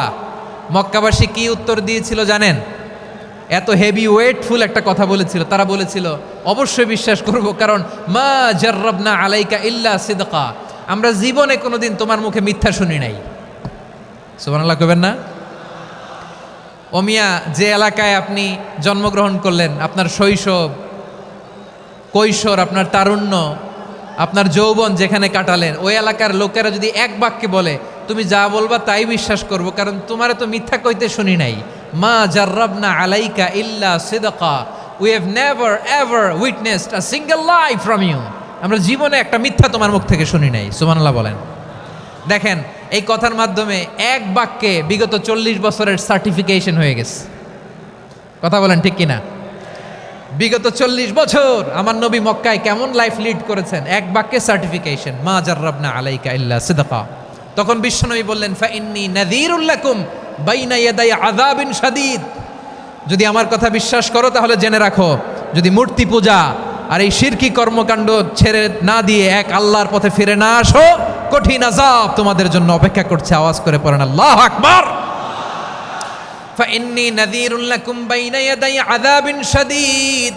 মক্কাবাসী কি উত্তর দিয়েছিল জানেন? এত হেভি ওয়েটফুল একটা কথা বলেছিল। তারা বলেছিল, অবশ্যই বিশ্বাস করব, কারণ মা জাররাবনা আলাইকা ইল্লা সিদকা, আমরা জীবনে কোনোদিন তোমার মুখে মিথ্যা শুনি নাই। সুবহানাল্লাহ কইবেন না? ও মিয়া, যে এলাকায় আপনি জন্মগ্রহণ করলেন, আপনার শৈশব, কৈশোর, আপনার তারুণ্য, আপনার যৌবন যেখানে কাটালেন, ওই এলাকার লোকেরা যদি এক বাক্যে বলে তুমি যা বলবা তাই বিশ্বাস করব, কারণ তোমারে তো মিথ্যা কইতে শুনি নাই। মা জাররাবনা আলাইকা ইল্লা সিদকা, we have never ever witnessed a single lie from you, আমরা জীবনে একটা মিথ্যা তোমার মুখ থেকে শুনি নাই। সুবহানাল্লাহ বলেন। দেখেন, এই কথার মাধ্যমে এক বাক্যে বিগত 40 বছরের সার্টিফিকেশন হয়ে গেছে। কথা বলেন ঠিক কিনা? বিগত 40 বছর আমার নবী মক্কায় কেমন লাইফ লিড করেছেন, এক বাক্যে সার্টিফিকেশন, মা জাররাবনা আলাইকা ইল্লা সিদকা। তখন বিশ্বনবী বললেন, ফাইন্নী নাযীরুল লাকুম বাইনা ইয়াদাই আযাবিন শাদীদ, যদি আমার কথা বিশ্বাস করো তাহলে জেনে রাখো, যদি মূর্তি পূজা, আর এই শিরকি কর্মকাণ্ড ছেড়ে না দিয়ে এক আল্লাহর পথে ফিরে না আসো, কঠিন আযাব তোমাদের জন্য অপেক্ষা করছে। আওয়াজ করে পড়েন আল্লাহু আকবার। ফাইন্নী নাযীরুল লাকুম বাইনা ইয়াদাই আযাবিন শাদীদ,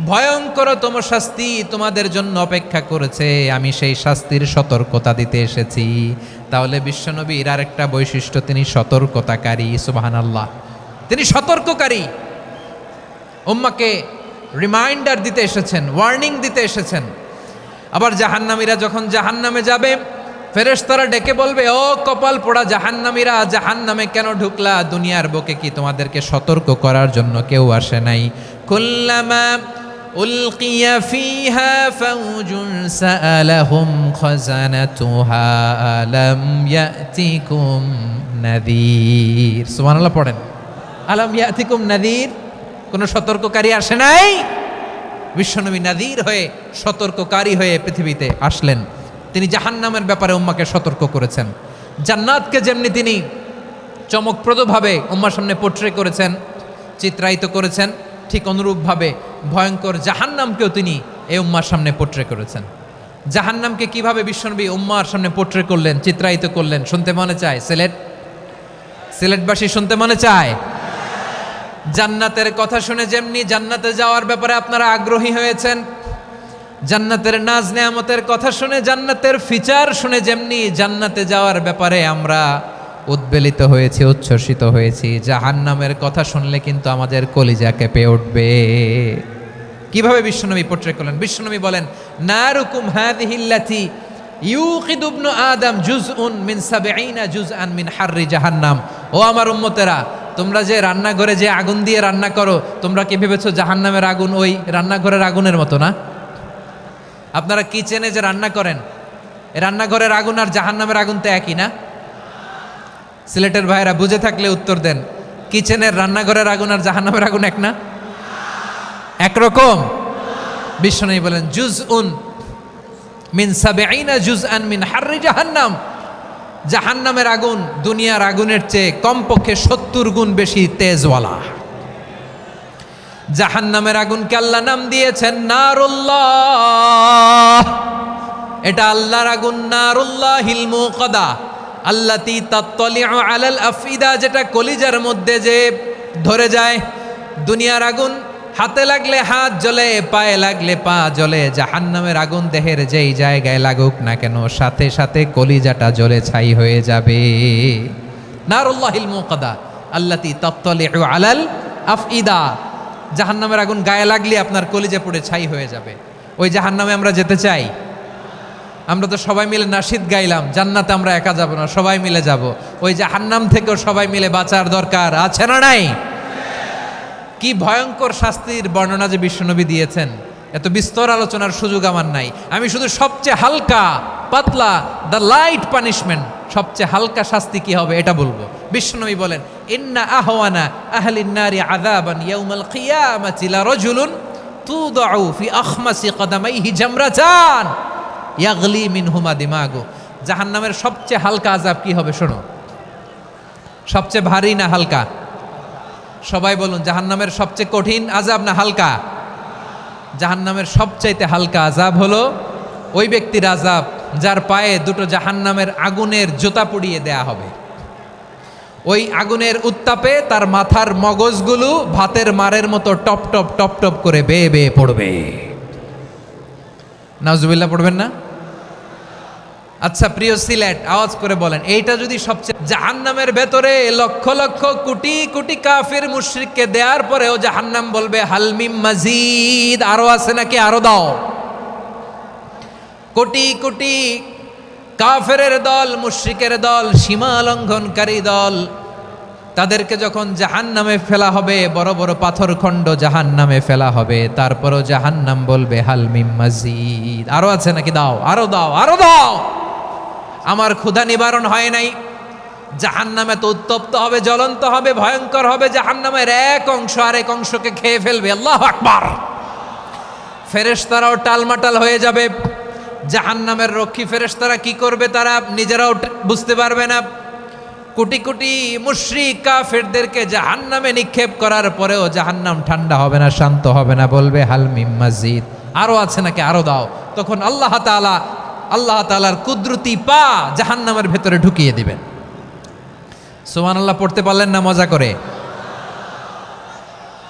ভয়ঙ্করতম শাস্তি তোমাদের জন্য অপেক্ষা করেছে, আমি সেই শাস্তির সতর্কতা দিতে এসেছি। তাহলে বিশ্বনবীর আরেকটা বৈশিষ্ট্য, তিনি সতর্কতাকারী। সুবহানাল্লাহ, তিনি সতর্ককারী। উম্মাকে রিমাইন্ডার দিতে এসেছেন, ওয়ার্নিং দিতে এসেছেন। আবার জাহান্নামীরা যখন জাহান্নামে যাবে, ফেরেশতারা ডেকে বলবে, ও কপাল পোড়া জাহান্নামীরা, জাহান্নামে কেন ঢুকলা? দুনিয়ার বুকে কি তোমাদেরকে সতর্ক করার জন্য কেউ আসে নাই? কুল্লামা উলকিয়া ফিহা ফাউজুন সাআলাহুম খাজানাতুহা আলাম ইয়াতিকুম নাযীর। সুবহানাল্লাহ পড়েন, আলাম ইয়াতিকুম নাযীর, কোন সতর্ককারী আসে নাই? বিশ্বনবী নাযীর হয়ে, সতর্ককারী হয়ে পৃথিবীতে আসলেন। তিনি জাহান্নামের ব্যাপারে উম্মাকে সতর্ক করেছেন। জান্নাতকে যেমনি তিনি চমকপ্রদভাবে উম্মার সামনে পোট্রে করেছেন, চিত্রায়িত করেছেন, ঠিক অনুরূপভাবে ভয়ঙ্কর জাহান্নামকেও তিনি এই উম্মার সামনে পোট্রে করেছেন। জাহান্নামকে কিভাবে বিশ্বনবী উম্মার সামনে পোট্রে করলেন, চিত্রায়িত করলেন, শুনতে মনে চায়? সিলেটবাসী শুনতে মনে চায়? জান্নাতের কথা শুনে যেমনি জান্নাতে যাওয়ার ব্যাপারে আপনারা আগ্রহী হয়েছেন, জান্নাতের নাজ নেয়ামতের কথা শুনে, জান্নাতের ফিচার শুনে যেমনি জান্নাতে যাওয়ার ব্যাপারে আমরা উদ্বেলিত হয়েছি, উচ্ছ্বসিত হয়েছি, জাহান্নামের কথা শুনলে কিন্তু আমাদের কলিজা কেঁপে উঠবে। কিভাবে বিশ্বনবী পোট্রে করলেন? বিশ্বনবী বলেন, নারুকুম হাযিহিল্লাতী ইউকিদু ইবনু আদম জুজউন মিন ৭০ জুজআন মিন হাররি জাহান্নাম। ও আমার উম্মতেরা, তোমরা যে রান্নাঘরে যে আগুন দিয়ে রান্না করো, তোমরা কি ভেবেছো জাহান্নামের আগুন ওই রান্নাঘরের আগুনের মতো না? আপনারা কিচেনে যে রান্না করেন, রান্নাঘরের আগুন আর জাহান্নামের আগুন তো একই না? সিলেটের ভাইয়েরা বুঝে থাকলে উত্তর দেন, কিচেনের রান্নাঘরের আগুন আর জাহান্নামের আগুন এক না? একরকম? বিশ্বনবী বলেন, জুজউন মিন ৭০ জুজআন মিন হাররি জাহান্নাম। জাহান্নামের আগুন দুনিয়ার আগুনের চেয়ে কমপক্ষে ৭০ গুণ বেশি তেজওয়ালা। জাহান্নামের আগুনকে আল্লাহ নাম দিয়েছেন নারুল্লাহ। এটা আল্লাহর আগুন, নারুল্লাহিল মুকাদা আল্লাতী তাত্তালিউ আলাল আফইদা, যেটা কলিজার মধ্যে যে ধরে যায়। দুনিয়ার আগুন হাতে লাগলে হাত জ্বলে, পায়ে লাগলে পা জ্বলে। জাহান্নামের আগুন দেহের যেই জায়গায় লাগুক না কেন, সাথে সাথে কলিজাটা জ্বলে ছাই হয়ে যাবে। নারুল্লাহিল মুকাদা আল্লাতী তাত্তালিউ আলাল আফইদা, জাহান্নামের আগুন গায়ে লাগলে আপনার কলিজা পুড়ে ছাই হয়ে যাবে। ওই জাহান্নামে আমরা যেতে চাই? আমরা তো সবাই মিলে নাশিদ গাইলাম, জান্নাতে আমরা একা যাব না, সবাই মিলে যাব। ওই জাহান্নাম থেকেও সবাই মিলে বাঁচার দরকার আছে না নাই? কি ভয়ঙ্কর শাস্তির বর্ণনা যে বিশ্বনবী দিয়েছেন, এত বিস্তর আলোচনার সুযোগ আমার নাই। আমি শুধু সবচেয়ে হালকা পাতলা, দ্য লাইট পানিশমেন্ট, সবচেয়ে হালকা শাস্তি কি হবে এটা বলবো। বিশ্বনবী বলেন, ইন্না আহওয়ানা আহলিন নারি আযাবান ইয়াউমাল কিয়ামাতি লারাজুলুন তুদাউ ফি আখমাসি কদামাইহি জামরাতান ইয়াগলি মিনহুমা দিমাগু। জাহান্নামের সবচেয়ে হালকা আযাব কি হবে শোনো। সবচেয়ে ভারী না হালকা? সবাই বলুন, জাহান্নামের সবচেয়ে কঠিন আযাব না হালকা? জাহান্নামের সবচাইতে হালকা আযাব হলো ওই ব্যক্তির আযাব যার পায়ে দুটো জাহান্নামের আগুনের জুতা পুড়িয়ে দেয়া হবে। ওই আগুনের উত্তাপে তার মাথার মগজগুলো ভাতের মারের মতো টপ টপ টপ টপ করে বেয়ে বেয়ে পড়বে। নাউজুবিল্লাহ পড়বেন না? আচ্ছা প্রিয় সিলেট, আওয়াজ করে বলেন, এইটা যদি সবচেয়ে, জাহান্নামের ভেতরে লক্ষ লক্ষ কোটি কোটি কাফির মুশরিককে দেওয়ার পরেও জাহান্নাম বলবে হালমিম মাজিদ, আরো আছে নাকি, আরো দাও। কোটি কোটি কাফেরের দল, মুশরিকের দল, সীমা লঙ্ঘনকারী দল, তাদেরকে যখন জাহান্নামে ফেলা হবে, বড় বড় পাথরখণ্ড জাহান্নামে ফেলা হবে, তারপরও জাহান্নাম বলবে হালমিম মাজিদ, আরো আছে নাকি, দাও, আরো দাও, আরো দাও। আমার ক্ষুধা নিবারণ হয় নাই। জাহান্নামে তো উত্তপ্ত হবে, জ্বলন্ত হবে, ভয়ঙ্কর হবে। জাহান্নামের এক অংশ আরেক অংশকে খেয়ে ফেলবে। আল্লাহু আকবার। ফেরেশতারাও টালমাটাল হয়ে যাবে। জাহান্নামের রক্ষী ফেরেশতারা কি করবে তারা নিজেরাও বুঝতে পারবে না। কোটি কোটি মুশরিক কাফেরদেরকে জাহান্নামে নিক্ষেপ করার পরেও জাহান্নাম ঠান্ডা হবে না, শান্ত হবে না, বলবে হালমিম মাজিদ, আরো আছে নাকি আরো দাও। তখন আল্লাহ তাআলার কুদরতি পা জাহান্নামের ভেতরে ঢুকিয়ে দিবেন। সুবহানাল্লাহ পড়তে পারলেন না মজা করে?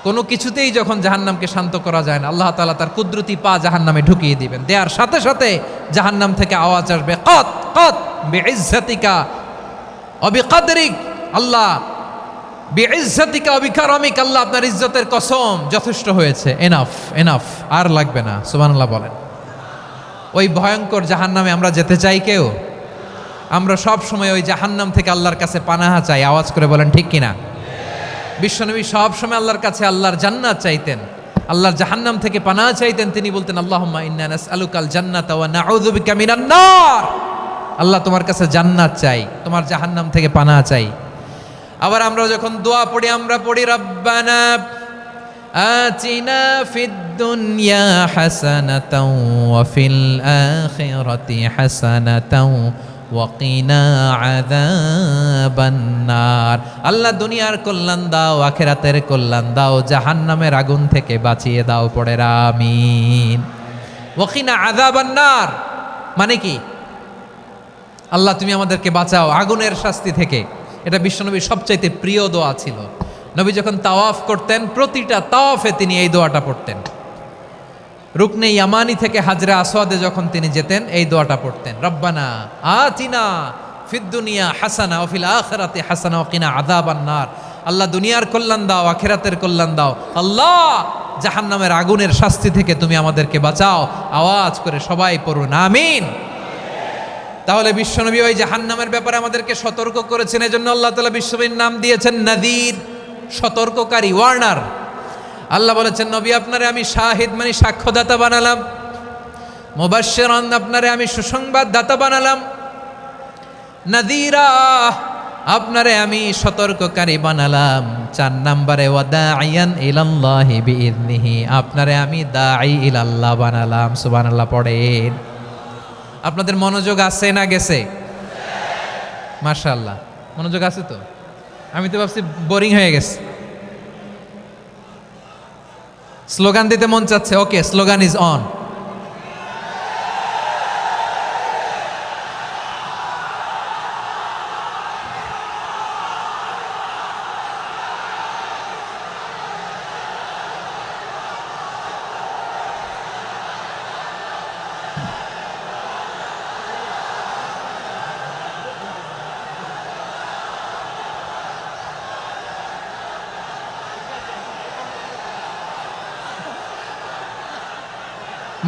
কোনো কিছুতেই যখন জাহান্নামকে শান্ত করা যায় না, আল্লাহ তাআলা তার কুদরতি পা জাহান্নামে ঢুকিয়ে দিবেন। দেওয়ার সাথে সাথে জাহান্নাম থেকে আওয়াজ আসবে, কত কত বিইজ্জাতিকা ওয়া বিকদরিক, আল্লাহ বিইজ্জাতিকা ওয়া বিকারামিক, আল্লাহ আপনার ইজ্জতের কসম, যথেষ্ট হয়েছে, এনাফ এনাফ, আর লাগবে না। সুবহানাল্লাহ বলেন। ওই ভয়ঙ্কর জাহান্নামে আমরা যেতে চাই কেউ? আমরা সব সময় ওই জাহান্নাম থেকে আল্লাহর কাছে পানাহা চাই। আওয়াজ করে বলেন ঠিক কিনা? বিশ্বনবী সব সময় আল্লাহর কাছে আল্লাহর জান্নাত চাইতেন, আল্লাহর জাহান্নাম থেকে পানাহা চাইতেন। তিনি বলতেন, আল্লাহুম্মা ইন্না নাসআলুকাল জান্নাতা ওয়া নাউযু বিকা মিনান নার। আল্লাহ তোমার কাছে জান্নাত চাই, তোমার জাহান্নাম থেকে পানাহা চাই। আবার আমরা যখন দোয়া পড়ি, আমরা পড়ি রব্বানা আতিনা ফিদ দুনিয়া হাসানাতাও ওয়া ফিল আখিরাতি হাসানাতাও ওয়া কিনা আযাবান নার। আল্লাহ দুনিয়ার কল্যাণ দাও, আখিরাতের কল্যাণ দাও, জাহান্নামের আগুন থেকে বাঁচিয়ে দাও। পড়ে আমিন। ওয়া কিনা আযাবান নার মানে কি? আল্লাহ তুমি আমাদেরকে বাঁচাও আগুনের শাস্তি থেকে। এটা বিশ্বনবীর সবচাইতে প্রিয় দোয়া ছিল। নবী যখন তাওয়াফ করতেন, প্রতিটা তাওয়াফে তিনি এই দোয়াটা পড়তেন। রুকনে ইয়ামানি থেকে হাজরে আসওয়াদে যখন তিনি যেতেন, এই দোয়াটা পড়তেন, রব্বানা আতিনা ফিদ দুনিয়া হাসানা ওয়া ফিল আখিরাতি হাসানা ওয়া কিনা আযাবান নার। আল্লাহ দুনিয়ার কল্যাণ দাও, আখিরাতের কল্যাণ দাও। আল্লাহ জাহান্নামের আগুনের শাস্তি থেকে তুমি আমাদেরকে বাঁচাও। আওয়াজ করে সবাই পড়ুন আমিন। তাহলে বিশ্বনবী ওই জাহান্নামের ব্যাপারে আমাদেরকে সতর্ক করেছেন। এজন্য আল্লাহ তাআলা বিশ্বনবীর নাম দিয়েছেন নাযীর, সতর্ককারী, ওয়ার্নার। আল্লাহ বলেছেন, নবী আপনারে আমি শাহিদ মানে সাক্ষ্যদাতা বানালাম, মুবাশশিরান আপনারে আমি সুসংবাদ দাতা বানালাম, নাযীরা আপনারে আমি সতর্ককারী বানালাম। 4 নম্বরে ওয়া দাঈয়ান ইলাল্লাহি বিইذনিহি, আপনারে আমি দাঈ ইলাল্লাহ বানালাম। সুবহানাল্লাহ পড়েন। আপনাদের মনোযোগ আছে না গেছে? মাশাআল্লাহ মনোযোগ আছে তো। আমি তো ভাবছি বোরিং হয়ে গেছে। স্লোগান দিতে মন চাচ্ছে। ওকে, স্লোগান ইজ অন।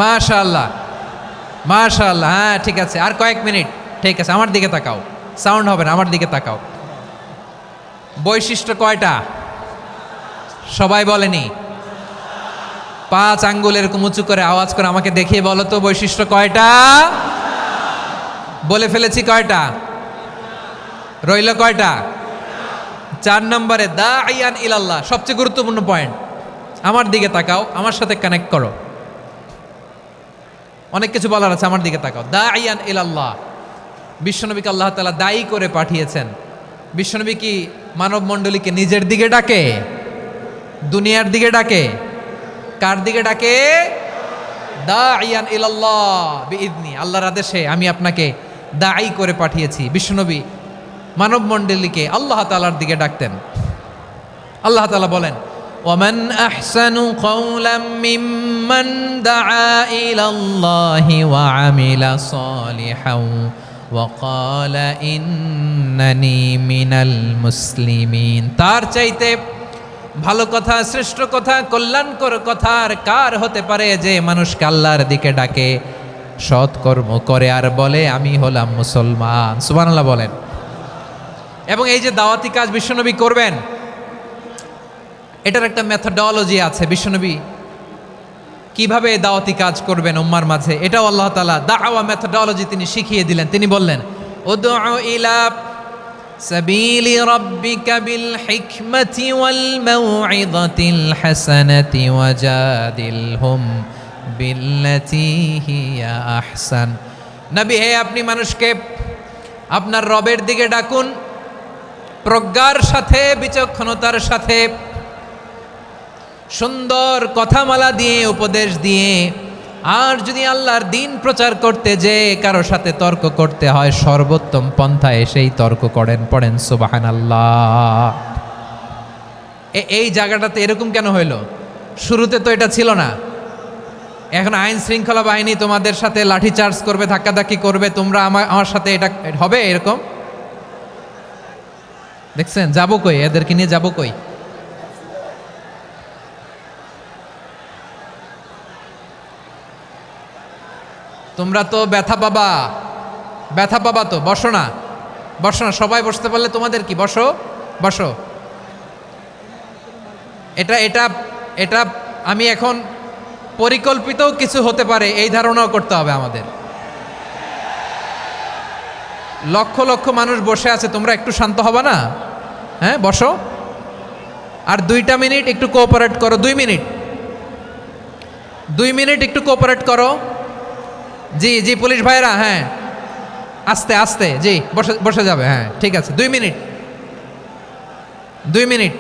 মাশাআল্লাহ মাশাআল্লাহ। হ্যাঁ ঠিক আছে, আর কয়েক মিনিট। ঠিক আছে, আমার দিকে তাকাও, সাউন্ড হবে না, আমার দিকে তাকাও। বৈশিষ্ট্য কয়টা সবাই বলেনি? 5 আঙ্গুল এরকম উঁচু করে আওয়াজ করে আমাকে দেখিয়ে বলো তো বৈশিষ্ট্য কয়টা? বলে ফেলেছি কয়টা? রইল কয়টা? 4 নম্বরে দাঈয়ান ইলাল্লাহ, সবচেয়ে গুরুত্বপূর্ণ পয়েন্ট। আমার দিকে তাকাও, আমার সাথে কানেক্ট করো। অনেক কিছু বলার আছে, আমার দিকে তাকাও। দাঈয়ান ইলাল্লাহ, বিশ্বনবীকে আল্লাহ তাআলা দায়ী করে পাঠিয়েছেন। বিশ্বনবী কি মানব মণ্ডলীকে নিজের দিকে ডাকে? দুনিয়ার দিকে ডাকে? কার দিকে ডাকে? দাঈয়ান ইলাল্লাহ বিইذনি, আল্লাহর আদেশে আমি আপনাকে দায়ী করে পাঠিয়েছি। বিশ্বনবী মানব মণ্ডলীকে আল্লাহ তাআলার দিকে ডাকতেন। আল্লাহ তাআলা বলেন, ومن أحسن قولا ممن دعا إلى الله وعمل صالحا وقال إنني من المسلمين। তার চাইতে ভালো কথা, শ্রেষ্ঠ কথা, কল্যাণকর কথা আর কার হতে পারে যে মানুষকে আল্লাহর দিকে ডাকে, সৎকর্ম করে আর বলে আমি হলাম মুসলমান। সুবহানাল্লাহ বলেন। এবং এই যে দাওয়াতি কাজ বিশ্বনবী করবেন, এটার একটা মেথডোলজি আছে। বিশ্বনবী কিভাবে দাওয়াতি কাজ করবেন উম্মার মাঝে, এটাও আল্লাহ তাআলা দাওয়া মেথডোলজি তিনি শিখিয়ে দিলেন। তিনি বললেন, উদউ ইলা সাবিলি রাব্বিকা বিল হিকমাতি ওয়াল মাউইযাতিল হাসানাতি ওয়াজাদিলহুম বিল্লাতী হিয়া আহসান। নবী হে, আপনি মানুষকে আপনার রবের দিকে ডাকুন প্রজ্ঞার সাথে, বিচক্ষণতার সাথে, সুন্দর কথামালা দিয়ে, উপদেশ দিয়ে, আর যদি আল্লাহর দিন প্রচার করতে যে কারো সাথে তর্ক করতে হয়, সর্বোত্তম পন্থায় সেই তর্ক করেন। পড়েন সুবহানাল্লাহ। এই জায়গাটাতে এরকম কেন হইল? শুরুতে তো এটা ছিল না। এখন আইন শৃঙ্খলা বাহিনী তোমাদের সাথে লাঠি চার্জ করবে, ধাক্কাধাক্কি করবে, তোমরা আমার সাথে এটা হবে এরকম? দেখছেন যাবো কই? এদেরকে নিয়ে যাবো কই? তোমরা তো ব্যথা পাবা, ব্যথা পাবা তো। বসো না, বসো না, সবাই বসতে পারলে তোমাদের কি? বসো বসো। এটা এটা এটা আমি এখন পরিকল্পিতও কিছু হতে পারে এই ধারণাও করতে হবে আমাদের। লক্ষ লক্ষ মানুষ বসে আছে, তোমরা একটু শান্ত হবা না? হ্যাঁ বসো। আর 2টা মিনিট একটু কোঅপারেট করো। 2 মিনিট, 2 মিনিট একটু কোঅপারেট করো। জি জি পুলিশ ভাইরা, হ্যাঁ আস্তে আস্তে, জি বসে বসে যাবে। হ্যাঁ ঠিক আছে, 2 মিনিট, 2 মিনিট।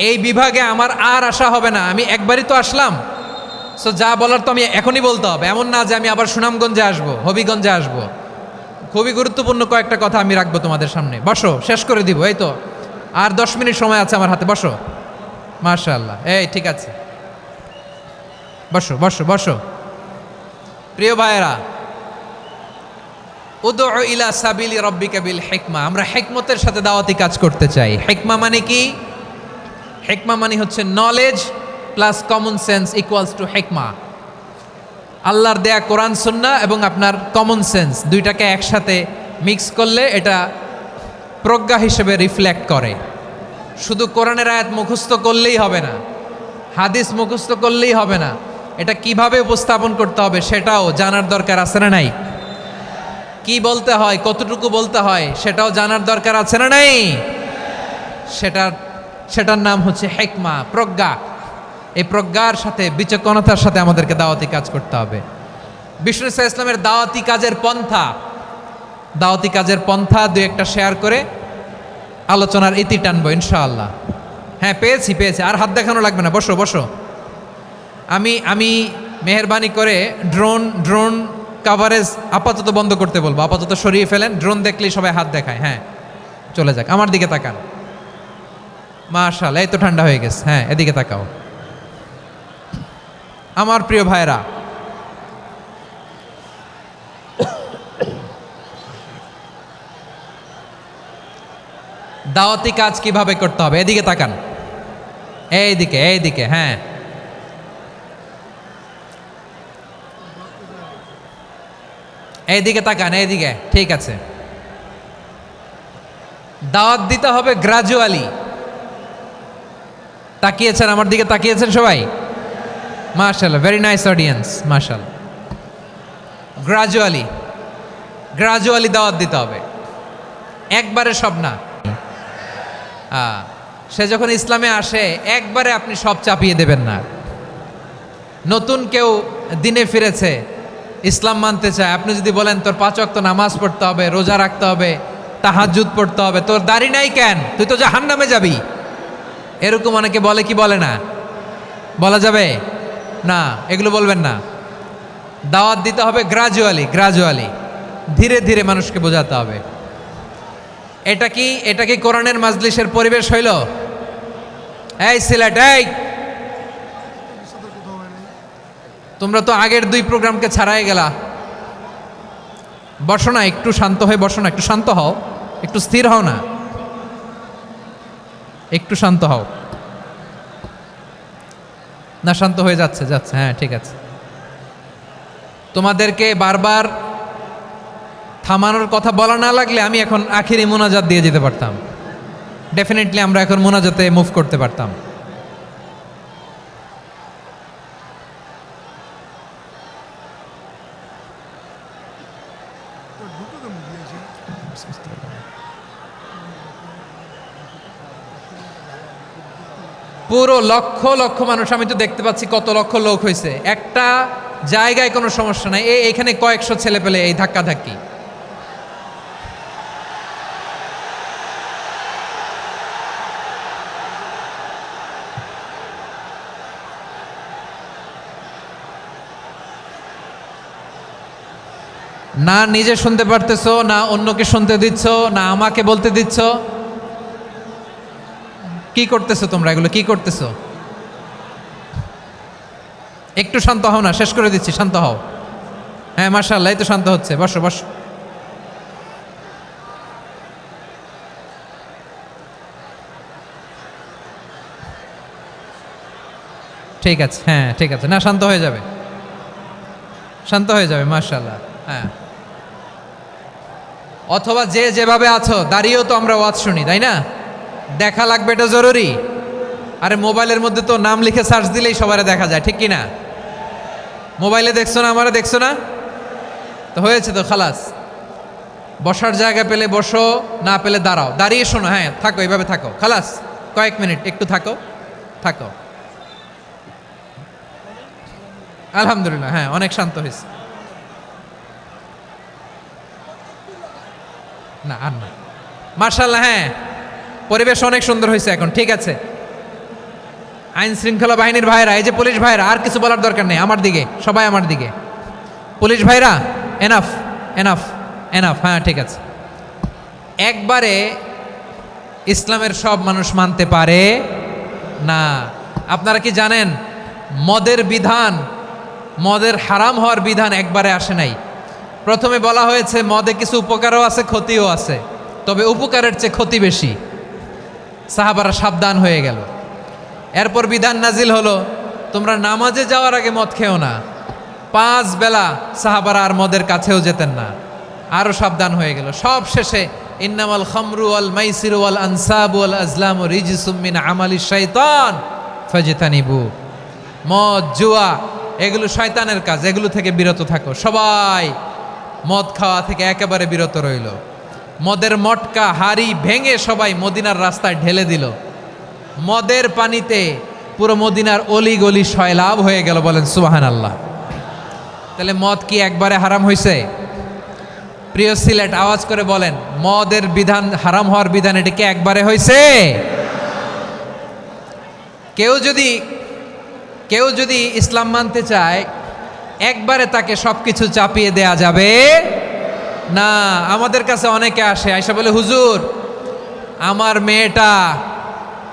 এই বিভাগে আমার আর আসা হবে না, আমি একবারই তো আসলাম। সো যা বলার তো আমি এখনই বলতে হবে, এমন না যে আমি আবার সুনামগঞ্জে আসবো, হবিগঞ্জে আসবো। খুবই গুরুত্বপূর্ণ কয়েকটা কথা আমি রাখবো তোমাদের সামনে। বসো, শেষ করে দিব। এই তো আর 10 মিনিট সময় আছে আমার হাতে। বসো। মাশাআল্লাহ, এই ঠিক আছে, বসো বসো বসো। প্রিয় ভাইয়েরা, উদউ ইলা সাবিলি রাব্বিকা বিল হিকমা, আমরা হিকমতের সাথে দাওয়াতি কাজ করতে চাই। হিকমা মানে কি? হিকমা মানে হচ্ছে knowledge plus common sense equals to হিকমা। আল্লাহর দেয়া কোরআন সুন্নাহ এবং আপনার কমন সেন্স দুইটাকে একসাথে মিক্স করলে এটা প্রজ্ঞা হিসেবে রিফ্লেক্ট করে। শুধু কোরআনের আয়াত মুখস্থ করলেই হবে না, হাদিস মুখস্থ করলেই হবে না, এটা কিভাবে উপস্থাপন করতে হবে সেটাও জানার দরকার আছে না নাই? কি বলতে হয়, কতটুকু বলতে হয় সেটাও জানার দরকার আছে না নাই? সেটার নাম হচ্ছে হিকমা, প্রজ্ঞা। এই প্রজ্ঞার সাথে বিচক্ষণতার সাথে আমাদেরকে দাওয়াতি কাজ করতে হবে। বিষ্ণু ইসলামের দাওয়াতি কাজের পন্থা 2-1টা শেয়ার করে আলোচনার ইতি টানবো ইনশাআল্লাহ। হ্যাঁ পেয়েছি। আর হাত দেখানো লাগবে না, বসো বসো। আমি মেহেরবানি করে ড্রোন কাভারেজ আপাতত বন্ধ করতে বলবো, আপাতত সরিয়ে ফেলেন। ড্রোন দেখলেই সবাই হাত দেখায়। হ্যাঁ চলে যাক, আমার দিকে তাকান। মাশাআল্লাহ, এই তো ঠান্ডা হয়ে গেছে। হ্যাঁ এদিকে তাকাও। আমার প্রিয় ভাইরা, দাওয়াতি কাজ কিভাবে করতে হবে এদিকে তাকান। এইদিকে, হ্যাঁ এইদিকে তাকান, এইদিকে, ঠিক আছে। দাওয়াত দিতে হবে গ্রাজুয়ালি। তাকিয়েছেন আমার দিকে, তাকিয়েছেন সবাই? মাশাআল্লাহ, ভেরি নাইস অডিয়েন্স, মাশাআল্লাহ। গ্রাজুয়ালি দাওয়াত দিতে হবে, একবারে সব না। সে যখন ইসলামে আসে একবারে আপনি সব চাপিয়ে দেবেন না। নতুন কেউ দিনে ফিরেছে, ইসলাম মানতে চায়, আপনি যদি বলেন তোর 5 ওয়াক্ত নামাজ পড়তে হবে, রোজা রাখতে হবে, তাহাজ্জুদ পড়তে হবে, তোর দাড়ি নাই কেন, তুই তো জাহান্নামে যাবি, এরকম অনেকে বলে কি বলে না? বলা যাবে না, এগুলো বলবেন না। দাওয়াত দিতে হবে গ্রাজুয়ালি, ধীরে ধীরে মানুষকে বোঝাতে হবে। এটা কি কোরআনের মাজলিসের পরিবেশ হইল? এই সিলেট, এই তোমরা তো আগের 2 প্রোগ্রামকে ছাড়াই গেলা। বসো না, একটু শান্ত হয়ে বসো না, একটু শান্ত হও, একটু স্থির হও না, একটু শান্ত হও না। শান্ত হয়ে যাচ্ছে। হ্যাঁ ঠিক আছে। তোমাদেরকে বারবার থামানোর কথা বলা না লাগলে আমি এখন আখিরি মোনাজাত দিয়ে যেতে পারতাম। ডেফিনেটলি আমরা এখন মোনাজাতে মুভ করতে পারতাম। পুরো লক্ষ লক্ষ মানুষ, আমি তো দেখতে পাচ্ছি কত লক্ষ লোক হয়েছে। একটা জায়গায় কোনো সমস্যা নাই, এইখানে কয়েকশো ছেলে পেলে এই ধাক্কাধাক্কি। না নিজে শুনতে পারতেছো, না অন্যকে শুনতে দিচ্ছ, না আমাকে বলতে দিচ্ছ। কি করতেছো তোমরা, এগুলো কি করতেছো? একটু শান্ত হও না, শেষ করে দিচ্ছি, শান্ত হও। হ্যাঁ মাশাআল্লাহ, এই তো শান্ত হচ্ছে, বসো বসো। ঠিক আছে, হ্যাঁ ঠিক আছে, না শান্ত হয়ে যাবে, শান্ত হয়ে যাবে, মাশাআল্লাহ। হ্যাঁ, অথবা যে যেভাবে আছো দাঁড়িয়েও তো আমরা ওয়াজ শুনি, তাই না? দেখা লাগবে, এটা জরুরি। আরে মোবাইলের মধ্যে তো নাম লিখে সার্চ দিলেই সবারে দেখা যায়, ঠিক কি না? মোবাইলে দেখছো না, আমারে দেখছো না, তো হয়েছে তো, খালাস। বসার জায়গা পেলে বসো, না পেলে দাঁড়াও, দাঁড়িয়ে শোনো, হ্যাঁ থাকো, এইভাবে থাকো, খালাস। কয়েক মিনিট একটু থাকো, থাকো। আলহামদুলিল্লাহ, হ্যাঁ অনেক শান্ত হয়েছে। না আর না, মার্শাল্লাহ, হ্যাঁ পরিবেশ অনেক সুন্দর হয়েছে এখন, ঠিক আছে। আইন শৃঙ্খলা বাহিনীর ভাইরা, এই যে পুলিশ ভাইরা, আর কিছু বলার দরকার নেই, আমার দিকে সবাই, আমার দিকে। পুলিশ ভাইরা, এনাফ এনাফ এনাফ, হ্যাঁ ঠিক আছে। একবারে ইসলামের সব মানুষ মানতে পারে না। আপনারা কি জানেন মদের বিধান, মদের হারাম হওয়ার বিধান একবারে আসে নাই। প্রথমে বলা হয়েছে মদে কিছু উপকারও আছে, ক্ষতিও আছে, তবে উপকারের চেয়ে ক্ষতি বেশি। সাহাবারা সাবধান হয়ে গেল। এরপর বিধান নাজিল হলো, তোমরা নামাজে যাওয়ার আগে মদ খেও না। 5 বেলা সাহাবারা আর মদের কাছেও যেতেন না, আরও সাবধান হয়ে গেল। সব শেষে ইন্নামাল খামরু ওয়াল মাইসিরু ওয়াল আনসাবু ওয়াল আজলামু রিজসুম মিন আমালিশ শাইতান ফাজতানিবু। মদ, জুয়া এগুলো শয়তানের কাজ, এগুলো থেকে বিরত থাকো। সবাই মদ খাওয়া থেকে একেবারে বিরত রইল। মদের মটকা হাড়ি ভেঙে সবাই মদিনার রাস্তায় ঢেলে দিল। মদের পানিতে পুরো মদিনার অলি গলি সয়লাভ হয়ে গেল, বলেন সুবহানাল্লাহ। তাহলে মদ কি একবারে হারাম হয়েছে? প্রিয় সিলেট, আওয়াজ করে বলেন, মদের বিধান, হারাম হওয়ার বিধান, এটা কি একবারে হয়েছে? কেউ যদি ইসলাম মানতে চায়, একবারে তাকে সবকিছু চাপিয়ে দেয়া যাবে না। আমাদের কাছে অনেকে আসে, আয়সা বলে, হুজুর আমার মেয়েটা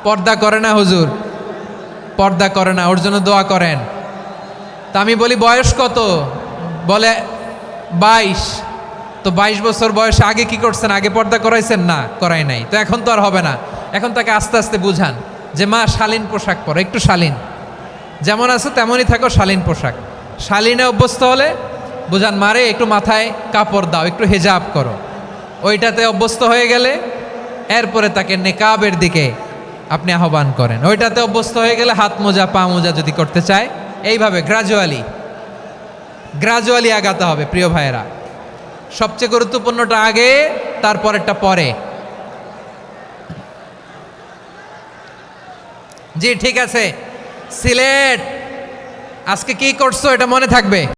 পর্দা করে না, হুজুর পর্দা করে না, ওর জন্য দোয়া করেন। তা আমি বলি বয়স কত? বলে 22। তো 22 বছর বয়সে আগে কি করছেন? আগে পর্দা করাইছেন? না, করাই নাই। তো এখন তো আর হবে না। এখন তাকে আস্তে আস্তে বুঝান যে মা শালীন পোশাক পরো, একটু শালীন, যেমন আছে তেমনই থাকো, শালীন পোশাক। শালীনে অভ্যস্ত হলে বুঝান, মারে একটু মাথায় কাপড় দাও, একটু হেজাব করো। ওইটাতে অভ্যস্ত হয়ে গেলে এরপরে তাকে নেকাবের দিকে আপনি আহ্বান করেন। ওইটাতে অভ্যস্ত হয়ে গেলে হাত মোজা, পা মোজা যদি করতে চায়, এইভাবে গ্রাজুয়ালি আগাতে হবে। প্রিয় ভাইয়েরা, সবচেয়ে গুরুত্বপূর্ণটা আগে, তারপরেরটা পরে। জি ঠিক আছে। সিলেট আজকে কি করছো এটা মনে থাকবে।